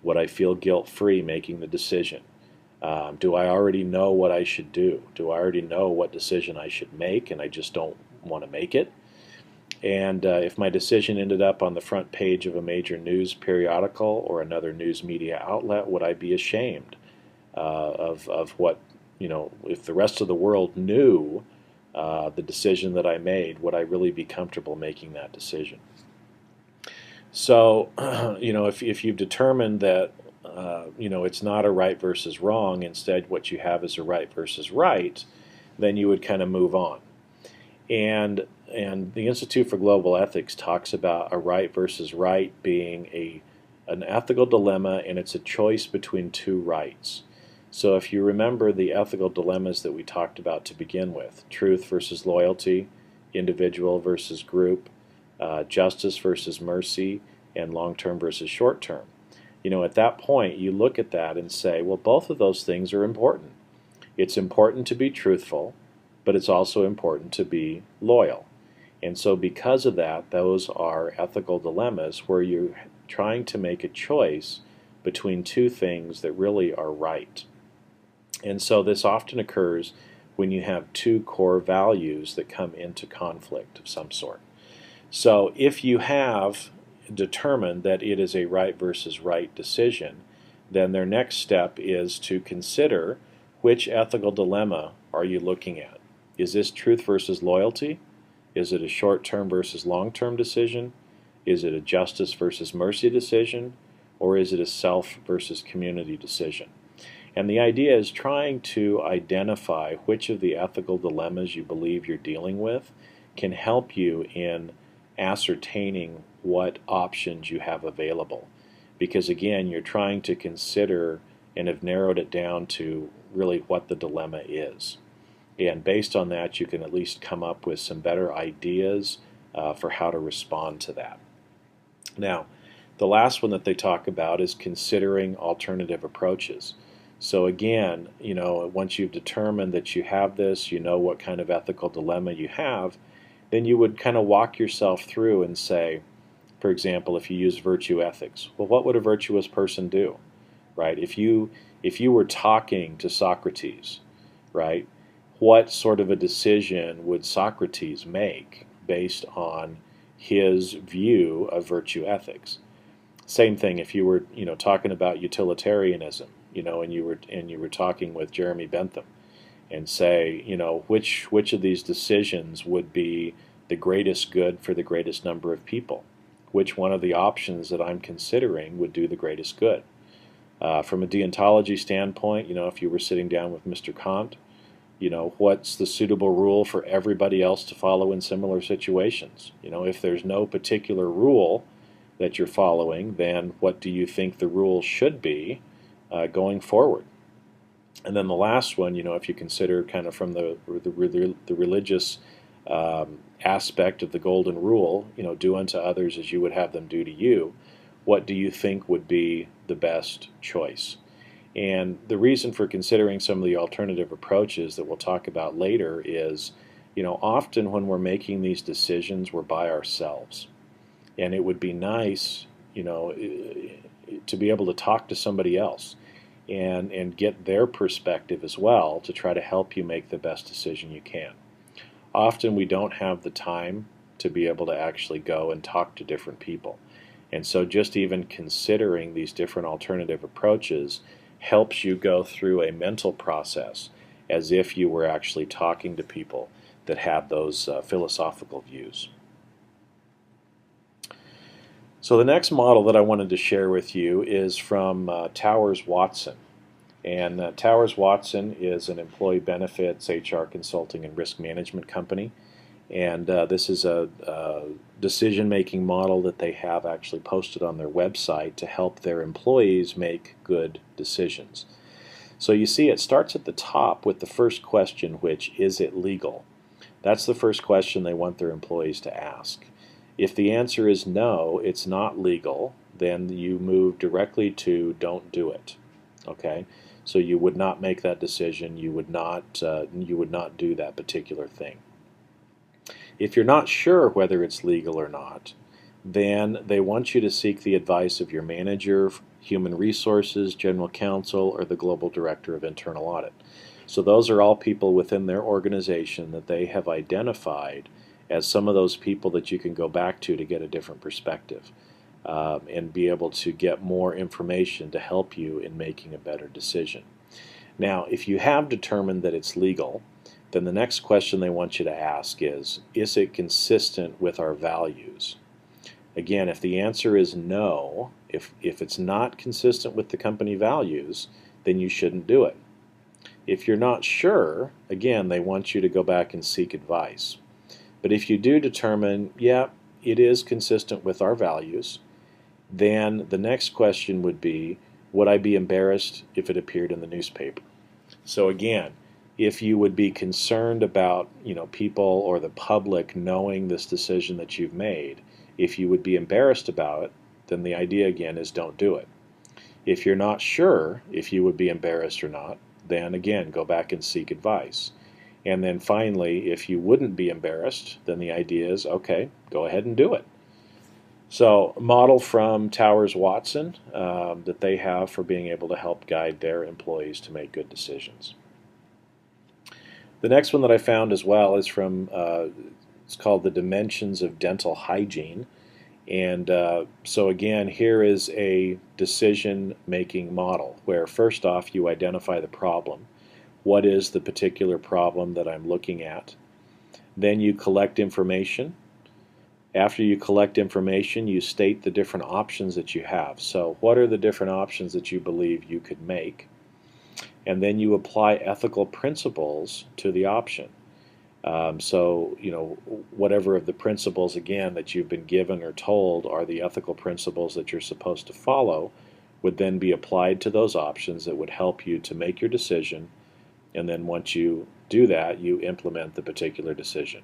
Would I feel guilt-free making the decision? Do I already know what I should do? Do I already know what decision I should make and I just don't want to make it? And if my decision ended up on the front page of a major news periodical or another news media outlet, would I be ashamed of what, if the rest of the world knew the decision that I made, would I really be comfortable making that decision? So, if you've determined that it's not a right versus wrong, instead what you have is a right versus right, then you would kind of move on. And the Institute for Global Ethics talks about a right versus right being an ethical dilemma, and it's a choice between two rights. So if you remember the ethical dilemmas that we talked about to begin with, truth versus loyalty, individual versus group, justice versus mercy, and long-term versus short-term. At that point, you look at that and say, well, both of those things are important. It's important to be truthful, but it's also important to be loyal. And so because of that, those are ethical dilemmas where you're trying to make a choice between two things that really are right. And so this often occurs when you have two core values that come into conflict of some sort. So if you have determined that it is a right versus right decision, then their next step is to consider, which ethical dilemma are you looking at? Is this truth versus loyalty? Is it a short-term versus long-term decision? Is it a justice versus mercy decision? Or is it a self versus community decision? And the idea is trying to identify which of the ethical dilemmas you believe you're dealing with can help you in ascertaining what options you have available. Because again, you're trying to consider and have narrowed it down to really what the dilemma is. And based on that, you can at least come up with some better ideas for how to respond to that. Now, the last one that they talk about is considering alternative approaches. So again, once you've determined that you have this, you know what kind of ethical dilemma you have, then you would kind of walk yourself through and say, for example, if you use virtue ethics, well, what would a virtuous person do, right? If you were talking to Socrates, right, what sort of a decision would Socrates make based on his view of virtue ethics? Same thing if you were, talking about utilitarianism, and you were talking with Jeremy Bentham, and say, which of these decisions would be the greatest good for the greatest number of people? Which one of the options that I'm considering would do the greatest good? From a deontology standpoint, if you were sitting down with Mr. Kant, what's the suitable rule for everybody else to follow in similar situations? If there's no particular rule that you're following, then what do you think the rule should be going forward? And then the last one, if you consider kind of from the religious aspect of the golden rule, do unto others as you would have them do to you, what do you think would be the best choice? And the reason for considering some of the alternative approaches that we'll talk about later is, often when we're making these decisions, we're by ourselves. And it would be nice, to be able to talk to somebody else and get their perspective as well to try to help you make the best decision you can. Often we don't have the time to be able to actually go and talk to different people. And so just even considering these different alternative approaches helps you go through a mental process as if you were actually talking to people that had those philosophical views. So the next model that I wanted to share with you is from Towers Watson. And Towers Watson is an employee benefits, HR consulting, and risk management company. And this is a decision-making model that they have actually posted on their website to help their employees make good decisions. So you see it starts at the top with the first question, which is it legal? That's the first question they want their employees to ask. If the answer is no, it's not legal, then you move directly to don't do it. Okay? So you would not make that decision, you would not do that particular thing. If you're not sure whether it's legal or not, then they want you to seek the advice of your manager, human resources, general counsel, or the global director of internal audit. So those are all people within their organization that they have identified as some of those people that you can go back to get a different perspective and be able to get more information to help you in making a better decision. Now, if you have determined that it's legal, then the next question they want you to ask is it consistent with our values? Again, if the answer is no, if it's not consistent with the company values, then you shouldn't do it. If you're not sure, again, they want you to go back and seek advice. But if you do determine, yeah, it is consistent with our values, then the next question would be, would I be embarrassed if it appeared in the newspaper? So again, if you would be concerned about, people or the public knowing this decision that you've made, if you would be embarrassed about it, then the idea again is don't do it. If you're not sure if you would be embarrassed or not, then again, go back and seek advice. And then finally, if you wouldn't be embarrassed, then the idea is, okay, go ahead and do it. So a model from Towers Watson that they have for being able to help guide their employees to make good decisions. The next one that I found as well is from, it's called The Dimensions of Dental Hygiene. And so again, here is a decision-making model where first off you identify the problem. What is the particular problem that I'm looking at? Then you collect information. After you collect information, you state the different options that you have. So what are the different options that you believe you could make? And then you apply ethical principles to the option. So, whatever of the principles, again, that you've been given or told are the ethical principles that you're supposed to follow, would then be applied to those options that would help you to make your decision. And then once you do that, you implement the particular decision.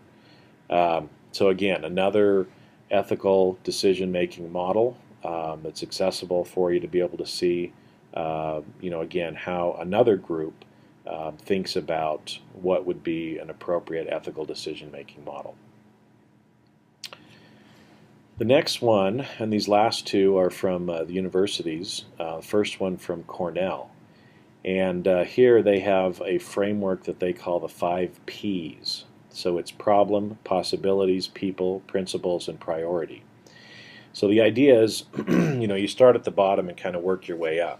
So again, another ethical decision-making model that's accessible for you to be able to see, again, how another group thinks about what would be an appropriate ethical decision-making model. The next one, and these last two are from the universities. First one from Cornell. And here they have a framework that they call the 5 Ps. So it's problem, possibilities, people, principles, and priority. So the idea is, you start at the bottom and kind of work your way up.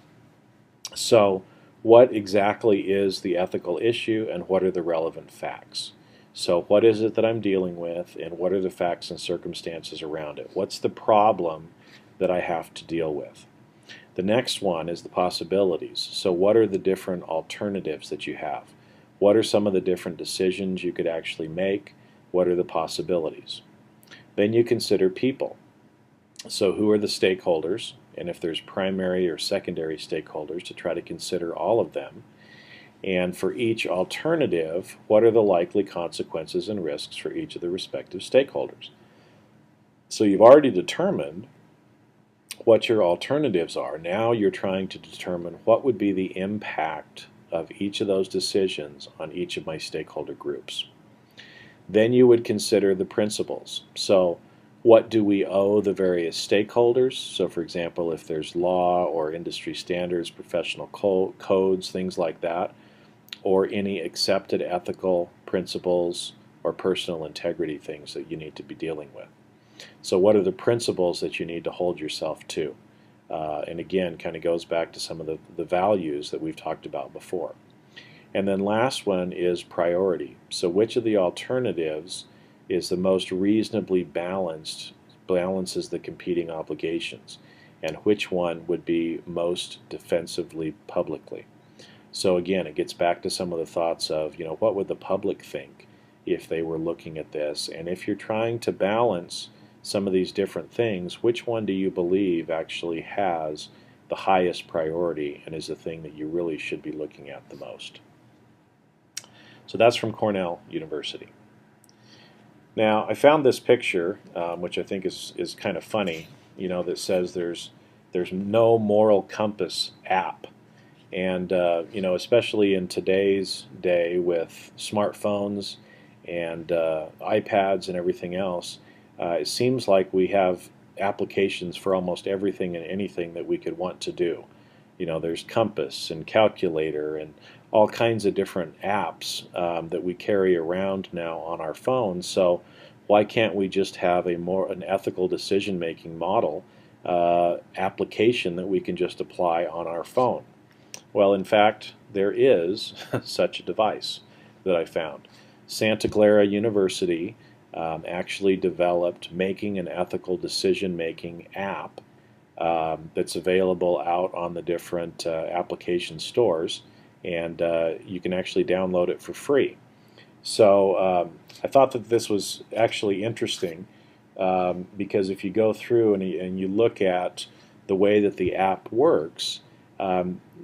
So what exactly is the ethical issue and what are the relevant facts? So what is it that I'm dealing with and what are the facts and circumstances around it? What's the problem that I have to deal with? The next one is the possibilities. So what are the different alternatives that you have? What are some of the different decisions you could actually make? What are the possibilities? Then you consider people. So who are the stakeholders? And if there's primary or secondary stakeholders, to try to consider all of them. And for each alternative, what are the likely consequences and risks for each of the respective stakeholders? So you've already determined what your alternatives are. Now you're trying to determine what would be the impact of each of those decisions on each of my stakeholder groups. Then you would consider the principles. So what do we owe the various stakeholders? So for example, if there's law or industry standards, professional codes, things like that, or any accepted ethical principles or personal integrity things that you need to be dealing with. So what are the principles that you need to hold yourself to? And again, kind of goes back to some of the values that we've talked about before. And then last one is priority. So which of the alternatives is the most reasonably balances the competing obligations, and which one would be most defensively publicly? So again, it gets back to some of the thoughts of, what would the public think if they were looking at this? And if you're trying to balance some of these different things, which one do you believe actually has the highest priority and is the thing that you really should be looking at the most? So that's from Cornell University. Now, I found this picture, which I think is kind of funny, that says there's no moral compass app. And, especially in today's day with smartphones and iPads and everything else, it seems like we have applications for almost everything and anything that we could want to do. There's compass and calculator and all kinds of different apps that we carry around now on our phones. So why can't we just have an ethical decision-making model application that we can just apply on our phone? Well, in fact, there is such a device that I found. Santa Clara University actually developed Making an Ethical Decision-Making app that's available out on the different application stores, and you can actually download it for free. So I thought that this was actually interesting because if you go through and you look at the way that the app works,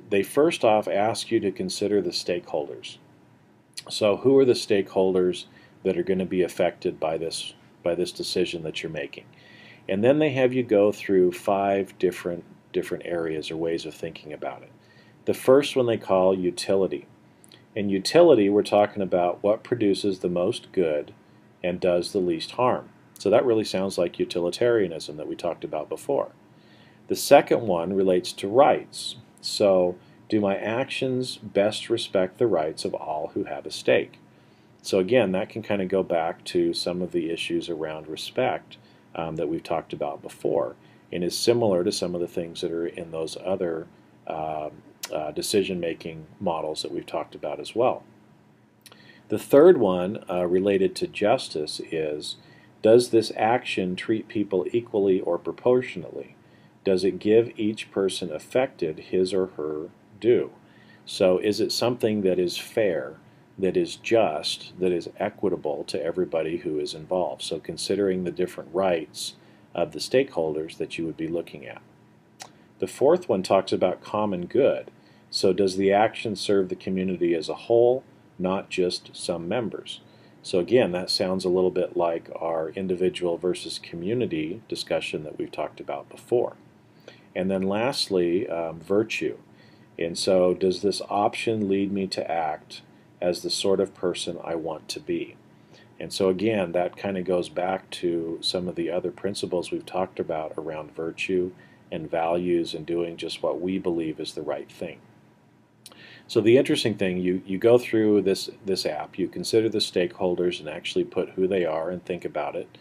they first off ask you to consider the stakeholders. So who are the stakeholders that are going to be affected by this decision that you're making? And then they have you go through 5 different areas or ways of thinking about it. The first one they call utility. In utility, we're talking about what produces the most good and does the least harm. So that really sounds like utilitarianism that we talked about before. The second one relates to rights. So do my actions best respect the rights of all who have a stake? So again, that can kind of go back to some of the issues around respect that we've talked about before, and is similar to some of the things that are in those other decision-making models that we've talked about as well. The third one, related to justice, is does this action treat people equally or proportionately? Does it give each person affected his or her due? So is it something that is fair, that is just, that is equitable to everybody who is involved? So considering the different rights of the stakeholders that you would be looking at. The fourth one talks about common good. So does the action serve the community as a whole, not just some members? So again, that sounds a little bit like our individual versus community discussion that we've talked about before. And then lastly, virtue. And so does this option lead me to act as the sort of person I want to be? And so again, that kind of goes back to some of the other principles we've talked about around virtue and values and doing just what we believe is the right thing. So the interesting thing, you go through this app, you consider the stakeholders and actually put who they are and think about it,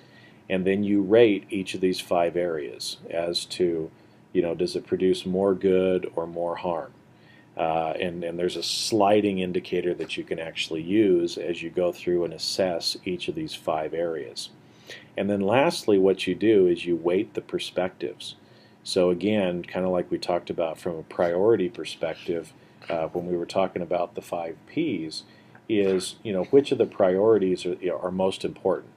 and then you rate each of these 5 areas as to, does it produce more good or more harm? And there's a sliding indicator that you can actually use as you go through and assess each of these 5 areas. And then lastly, what you do is you weight the perspectives. So again, kind of like we talked about from a priority perspective, when we were talking about the 5 Ps, is which of the priorities are most important.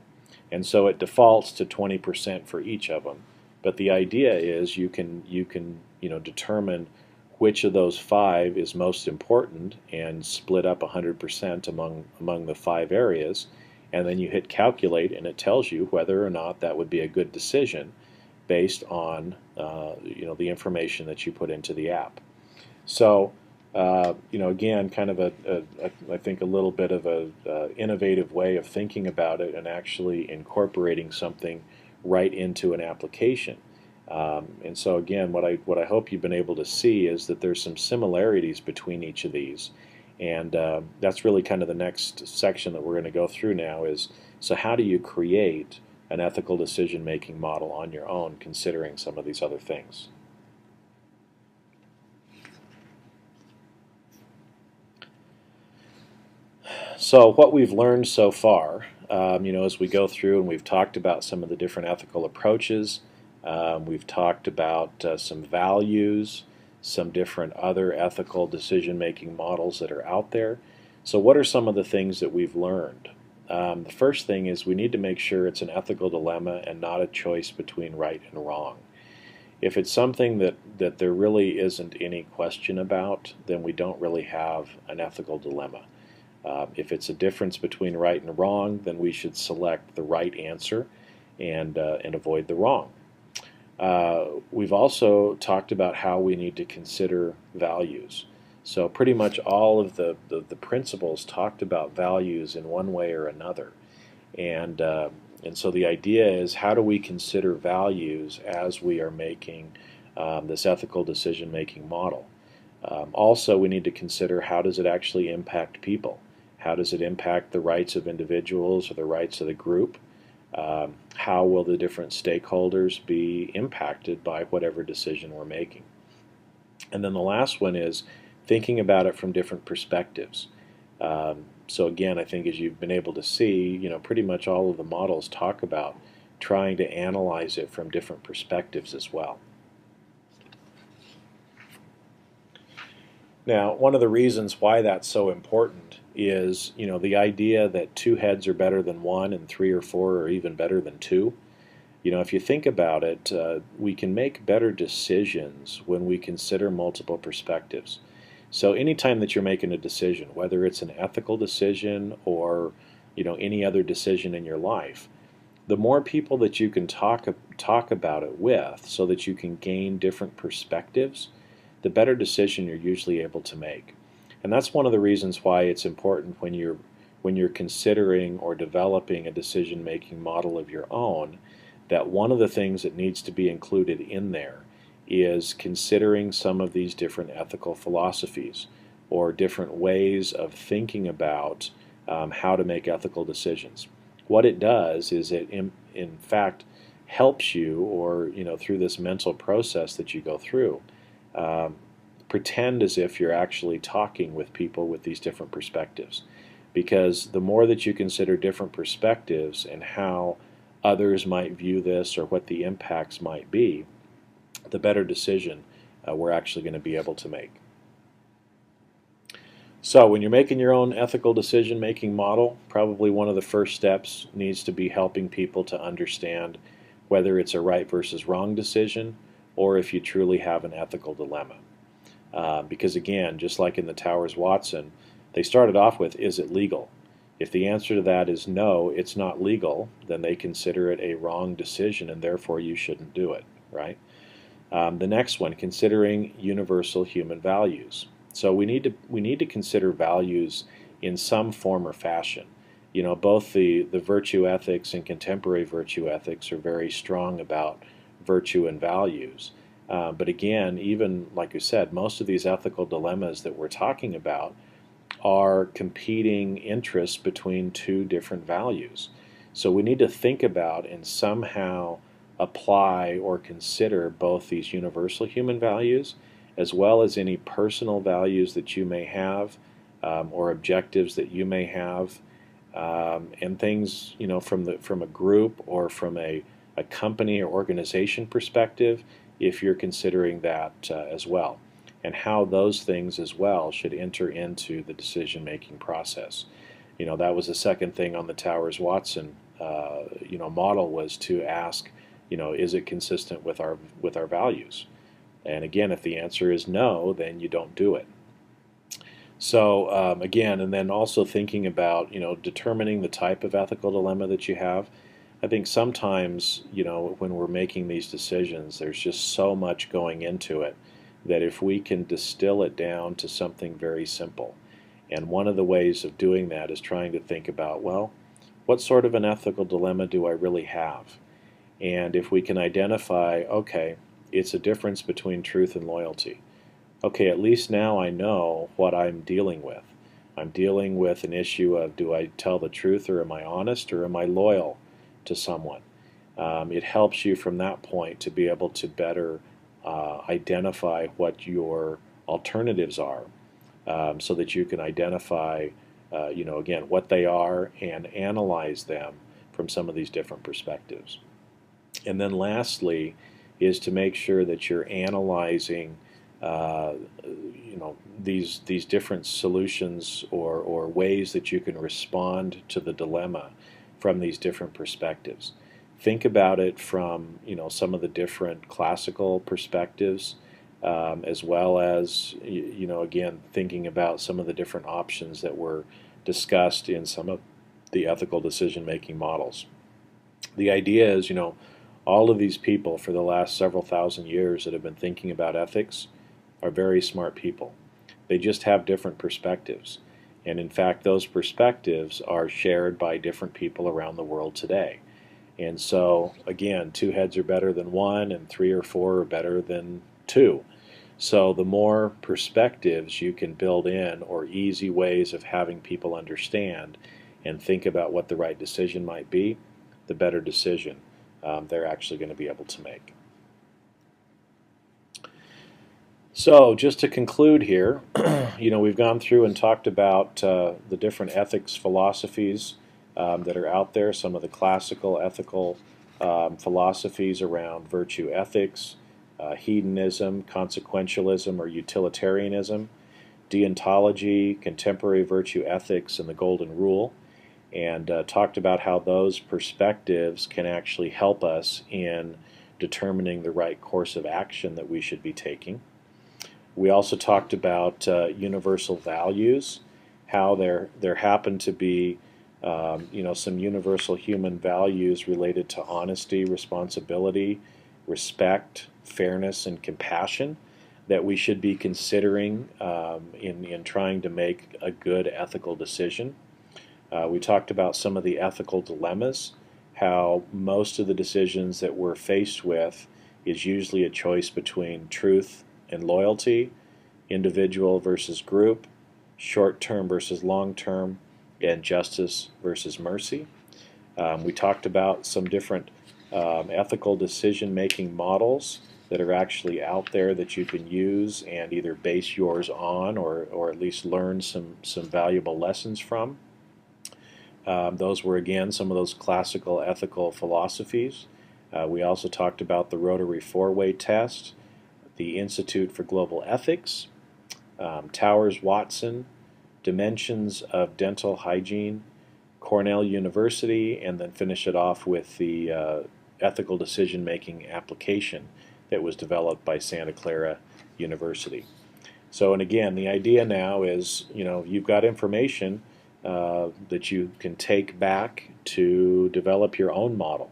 And so it defaults to 20% for each of them. But the idea is you can determine which of those 5 is most important and split up 100% among the 5 areas, and then you hit calculate and it tells you whether or not that would be a good decision based on the information that you put into the app. So again, kind of I think a little bit of a innovative way of thinking about it and actually incorporating something right into an application. And so again, what I hope you've been able to see is that there's some similarities between each of these, and that's really kind of the next section that we're going to go through now is, so how do you create an ethical decision-making model on your own, considering some of these other things? So what we've learned so far, as we go through and we've talked about some of the different ethical approaches, we've talked about some values, some different other ethical decision-making models that are out there. So what are some of the things that we've learned? The first thing is we need to make sure it's an ethical dilemma and not a choice between right and wrong. If it's something that there really isn't any question about, then we don't really have an ethical dilemma. If it's a difference between right and wrong, then we should select the right answer and avoid the wrong. We've also talked about how we need to consider values. So pretty much all of the principles talked about values in one way or another. And so the idea is, how do we consider values as we are making this ethical decision-making model? Also, we need to consider, how does it actually impact people? How does it impact the rights of individuals or the rights of the group? How will the different stakeholders be impacted by whatever decision we're making? And then the last one is thinking about it from different perspectives. So again, I think as you've been able to see, pretty much all of the models talk about trying to analyze it from different perspectives as well. Now, one of the reasons why that's so important is, the idea that 2 heads are better than 1 and 3 or 4 are even better than 2. If you think about it, we can make better decisions when we consider multiple perspectives. So anytime that you're making a decision, whether it's an ethical decision or any other decision in your life, the more people that you can talk about it with, so that you can gain different perspectives, the better decision you're usually able to make. And that's one of the reasons why it's important when you're considering or developing a decision-making model of your own, that one of the things that needs to be included in there is considering some of these different ethical philosophies or different ways of thinking about how to make ethical decisions. What it does is it in fact helps you, or through this mental process that you go through, pretend as if you're actually talking with people with these different perspectives. because the more that you consider different perspectives and how others might view this or what the impacts might be, the better decision we're actually going to be able to make. So when you're making your own ethical decision-making model, probably one of the first steps needs to be helping people to understand whether it's a right versus wrong decision or if you truly have an ethical dilemma. Because again, just like in the Towers-Watson, they started off with, is it legal? If the answer to that is no, it's not legal, then they consider it a wrong decision and therefore you shouldn't do it, right? The next one, considering universal human values. So we need to consider values in some form or fashion. You know, both the virtue ethics and contemporary virtue ethics are very strong about virtue and values. But again, even like you said, most of these ethical dilemmas that we're talking about are competing interests between two different values. So we need to think about and somehow apply or consider both these universal human values as well as any personal values that you may have or objectives that you may have, and things, you know, from a group or from a company or organization perspective, if you're considering that as well, and how those things as well should enter into the decision-making process. You know, that was the second thing on the Towers-Watson model, was to ask, you know, is it consistent with our values? And again, if the answer is no, then you don't do it. So again, and then also thinking about, you know, determining the type of ethical dilemma that you have. I think sometimes, you know, when we're making these decisions, there's just so much going into it that if we can distill it down to something very simple. And one of the ways of doing that is trying to think about, well, what sort of an ethical dilemma do I really have? And if we can identify, okay, it's a difference between truth and loyalty. Okay, at least now I know what I'm dealing with. I'm dealing with an issue of, do I tell the truth, or am I honest, or am I loyal to someone? It helps you from that point to be able to better identify what your alternatives are, so that you can identify, again, what they are and analyze them from some of these different perspectives. And then lastly is to make sure that you're analyzing these different solutions or ways that you can respond to the dilemma from these different perspectives. Think about it from, you know, some of the different classical perspectives, as well as, you know, again, thinking about some of the different options that were discussed in some of the ethical decision-making models. The idea is, you know, all of these people for the last several thousand years that have been thinking about ethics are very smart people. They just have different perspectives. And in fact, those perspectives are shared by different people around the world today. And so, again, two heads are better than one, and three or four are better than two. So the more perspectives you can build in, or easy ways of having people understand and think about what the right decision might be, the better decision they're actually going to be able to make. So just to conclude here, you know, we've gone through and talked about the different ethics philosophies that are out there, some of the classical ethical philosophies around virtue ethics, hedonism, consequentialism or utilitarianism, deontology, contemporary virtue ethics, and the golden rule, and talked about how those perspectives can actually help us in determining the right course of action that we should be taking. We also talked about universal values, how there happen to be some universal human values related to honesty, responsibility, respect, fairness, and compassion that we should be considering in trying to make a good ethical decision. We talked about some of the ethical dilemmas, how most of the decisions that we're faced with is usually a choice between truth and loyalty, individual versus group, short-term versus long-term, and justice versus mercy. We talked about some different ethical decision-making models that are actually out there that you can use and either base yours on or at least learn some valuable lessons from. Those were, again, some of those classical ethical philosophies. We also talked about the Rotary Four-Way Test, the Institute for Global Ethics, Towers-Watson, Dimensions of Dental Hygiene, Cornell University, and then finish it off with the ethical decision-making application that was developed by Santa Clara University. So, and again, the idea now is, you've got information that you can take back to develop your own model.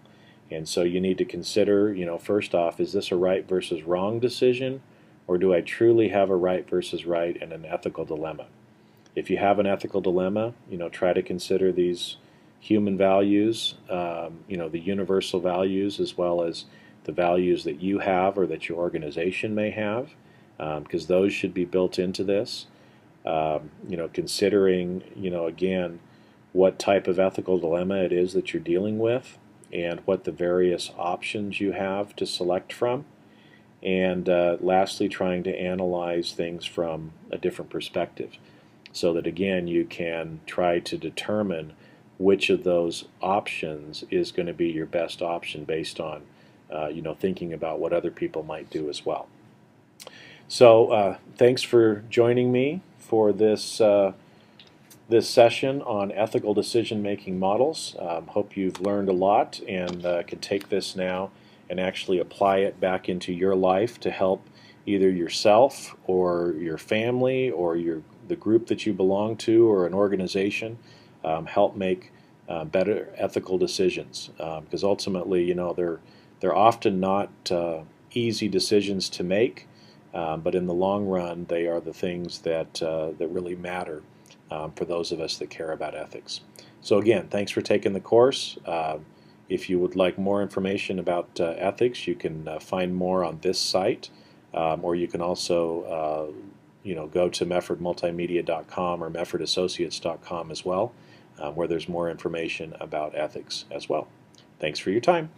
And so you need to consider, first off, is this a right versus wrong decision, or do I truly have a right versus right and an ethical dilemma? If you have an ethical dilemma, try to consider these human values, the universal values, as well as the values that you have or that your organization may have, because those should be built into this. Considering, again, what type of ethical dilemma it is that you're dealing with and what the various options you have to select from. And lastly, trying to analyze things from a different perspective so that, again, you can try to determine which of those options is going to be your best option based on, thinking about what other people might do as well. So thanks for joining me for this this session on ethical decision-making models. Hope you've learned a lot and can take this now and actually apply it back into your life to help either yourself or your family or the group that you belong to or an organization help make better ethical decisions. Because ultimately, they're often not easy decisions to make. But in the long run, they are the things that really matter for those of us that care about ethics. So again, thanks for taking the course. If you would like more information about ethics, you can find more on this site, or you can also go to meffordmultimedia.com or meffordassociates.com as well, where there's more information about ethics as well. Thanks for your time.